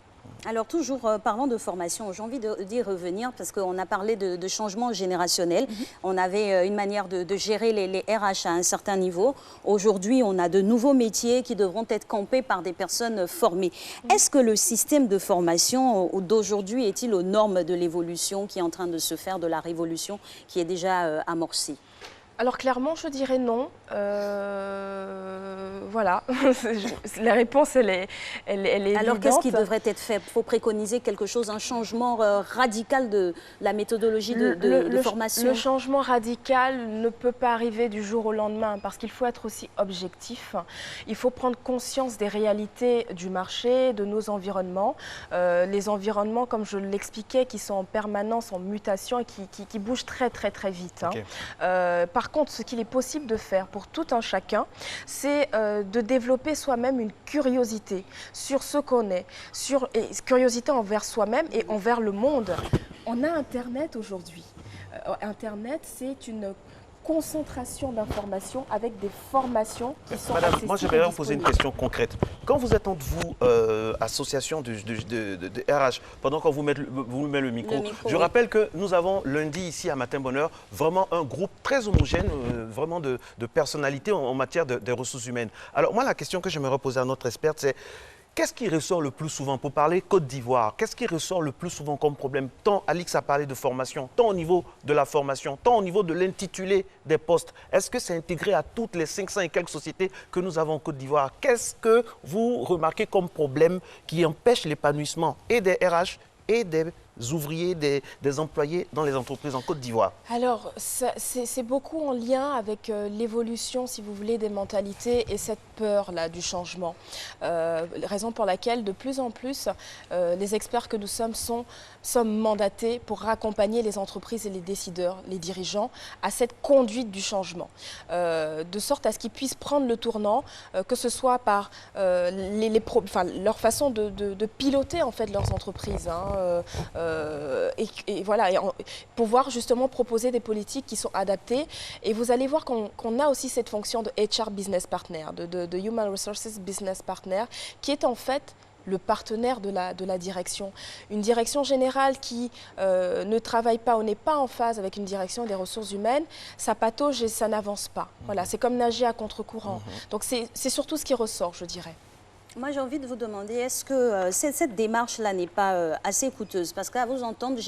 [SPEAKER 3] Alors toujours parlant de formation, j'ai envie d'y revenir parce qu'on a parlé de changement générationnel. On avait une manière de gérer les RH à un certain niveau. Aujourd'hui, on a de nouveaux métiers qui devront être campés par des personnes formées. Est-ce que le système de formation d'aujourd'hui est-il aux normes de l'évolution qui est en train de se faire, de la révolution qui est déjà amorcée?
[SPEAKER 12] Alors clairement, je dirais non. Voilà, la réponse, elle est
[SPEAKER 3] Alors
[SPEAKER 12] évidente.
[SPEAKER 3] qu'est-ce qui devrait être fait? Il faut préconiser quelque chose, un changement radical de la méthodologie de formation?
[SPEAKER 12] Le changement radical ne peut pas arriver du jour au lendemain parce qu'il faut être aussi objectif. Il faut prendre conscience des réalités du marché, de nos environnements. Les environnements, comme je l'expliquais, qui sont en permanence, en mutation et qui bougent très très vite.
[SPEAKER 1] Okay.
[SPEAKER 12] Par contre, ce qu'il est possible de faire pour tout un chacun, c'est de développer soi-même une curiosité sur ce qu'on est, curiosité envers soi-même et envers le monde. On a Internet aujourd'hui. Internet, c'est une concentration d'informations avec des formations qui sont
[SPEAKER 1] Madame,
[SPEAKER 12] accessibles.
[SPEAKER 1] moi j'aimerais vous poser une question concrète. Quand vous êtes entre vous, association de RH, pendant qu'on vous met le micro, je rappelle que nous avons lundi ici à Matin Bonheur vraiment un groupe très homogène, vraiment de personnalités en matière de ressources humaines. Alors moi la question que j'aimerais poser à notre experte c'est qu'est-ce qui ressort le plus souvent, pour parler Côte d'Ivoire, qu'est-ce qui ressort le plus souvent comme problème? Tant Alix a parlé de formation, tant au niveau de la formation, tant au niveau de l'intitulé des postes. Est-ce que c'est intégré à toutes les 500 et quelques sociétés que nous avons en Côte d'Ivoire? Qu'est-ce que vous remarquez comme problème qui empêche l'épanouissement et des RH et des ouvriers, des employés dans les entreprises en Côte d'Ivoire?
[SPEAKER 12] Alors, c'est beaucoup en lien avec l'évolution, si vous voulez, des mentalités et cette peur-là du changement. Raison pour laquelle, de plus en plus, les experts que nous sommes sommes mandatés pour accompagner les entreprises et les décideurs, les dirigeants, à cette conduite du changement. De sorte à ce qu'ils puissent prendre le tournant, que ce soit par leur façon de piloter en fait leurs entreprises. Et voilà, pouvoir justement proposer des politiques qui sont adaptées. Et vous allez voir qu'on a aussi cette fonction de HR Business Partner, de Human Resources Business Partner, qui est en fait le partenaire de la direction. Une direction générale qui ne travaille pas ou n'est pas en phase avec une direction des ressources humaines, ça patauge et ça n'avance pas. Voilà, c'est comme nager à contre-courant. Donc c'est surtout ce qui ressort, je dirais.
[SPEAKER 3] Moi, j'ai envie de vous demander, est-ce que cette démarche-là n'est pas assez coûteuse? Parce qu'à vous entendre,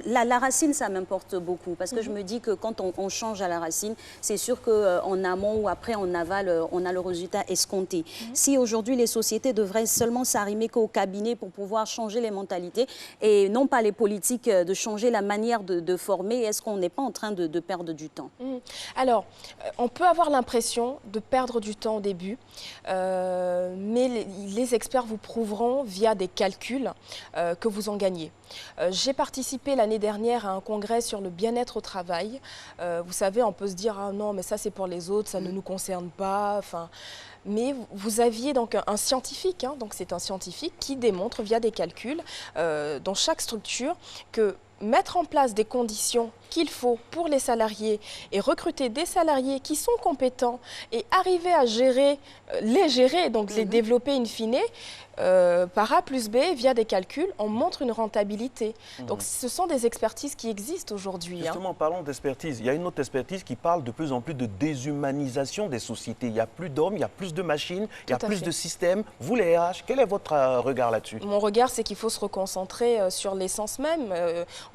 [SPEAKER 3] la racine, ça m'importe beaucoup. Parce que je me dis que quand on change à la racine, c'est sûr qu'en amont ou après, en aval, on a le résultat escompté. Si aujourd'hui, les sociétés devraient seulement s'arrimer qu'au cabinet pour pouvoir changer les mentalités et non pas les politiques de changer la manière de former, est-ce qu'on n'est pas en train de perdre du temps?
[SPEAKER 12] Alors, on peut avoir l'impression de perdre du temps au début, mais les experts vous prouveront via des calculs que vous en gagnez. J'ai participé l'année dernière à un congrès sur le bien-être au travail. Vous savez, on peut se dire « Ah non, mais ça c'est pour les autres, ça ne nous concerne pas ». Mais vous aviez donc un scientifique, donc c'est un scientifique qui démontre via des calculs dans chaque structure que mettre en place des conditions qu'il faut pour les salariés et recruter des salariés qui sont compétents et arriver à les gérer, donc les développer in fine, par A plus B, via des calculs, on montre une rentabilité. Donc ce sont des expertises qui existent aujourd'hui.
[SPEAKER 1] Justement, parlons d'expertise. Il y a une autre expertise qui parle de plus en plus de déshumanisation des sociétés. Il n'y a plus d'hommes, il y a plus de machines, il y a plus de systèmes. Vous, les RH, quel est votre regard là-dessus?
[SPEAKER 12] Mon regard, c'est qu'il faut se reconcentrer sur l'essence même.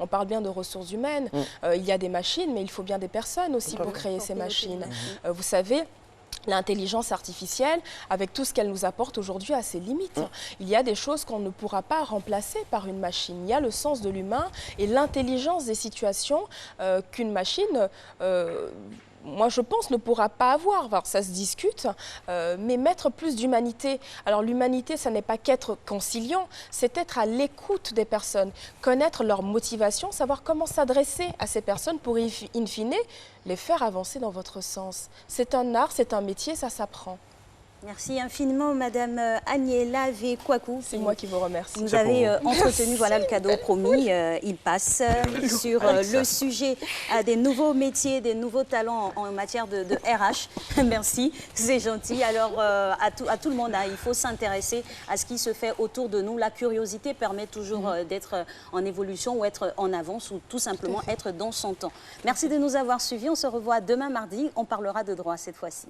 [SPEAKER 12] On parle bien de ressources humaines. Il y a des machines, mais il faut bien des personnes aussi pour créer ces machines. Vous savez, l'intelligence artificielle, avec tout ce qu'elle nous apporte aujourd'hui, a ses limites. Il y a des choses qu'on ne pourra pas remplacer par une machine. Il y a le sens de l'humain et l'intelligence des situations qu'une machine... moi, je pense, ne pourra pas avoir. Alors, ça se discute, mais mettre plus d'humanité. Alors, l'humanité, ça n'est pas qu'être conciliant, c'est être à l'écoute des personnes, connaître leurs motivations, savoir comment s'adresser à ces personnes pour, in fine, les faire avancer dans votre sens. C'est un art, c'est un métier, ça s'apprend.
[SPEAKER 3] Merci infiniment, Madame Aniela Vékwakou.
[SPEAKER 12] C'est moi qui vous remercie.
[SPEAKER 3] Vous avez entretenu, voilà le cadeau promis. Il passe sur le sujet des nouveaux métiers, des nouveaux talents en matière de RH. Merci, c'est gentil. Alors, à tout le monde, il faut s'intéresser à ce qui se fait autour de nous. La curiosité permet toujours d'être en évolution ou être en avance ou tout simplement être dans son temps. Merci de nous avoir suivis. On se revoit demain mardi. On parlera de droit cette fois-ci.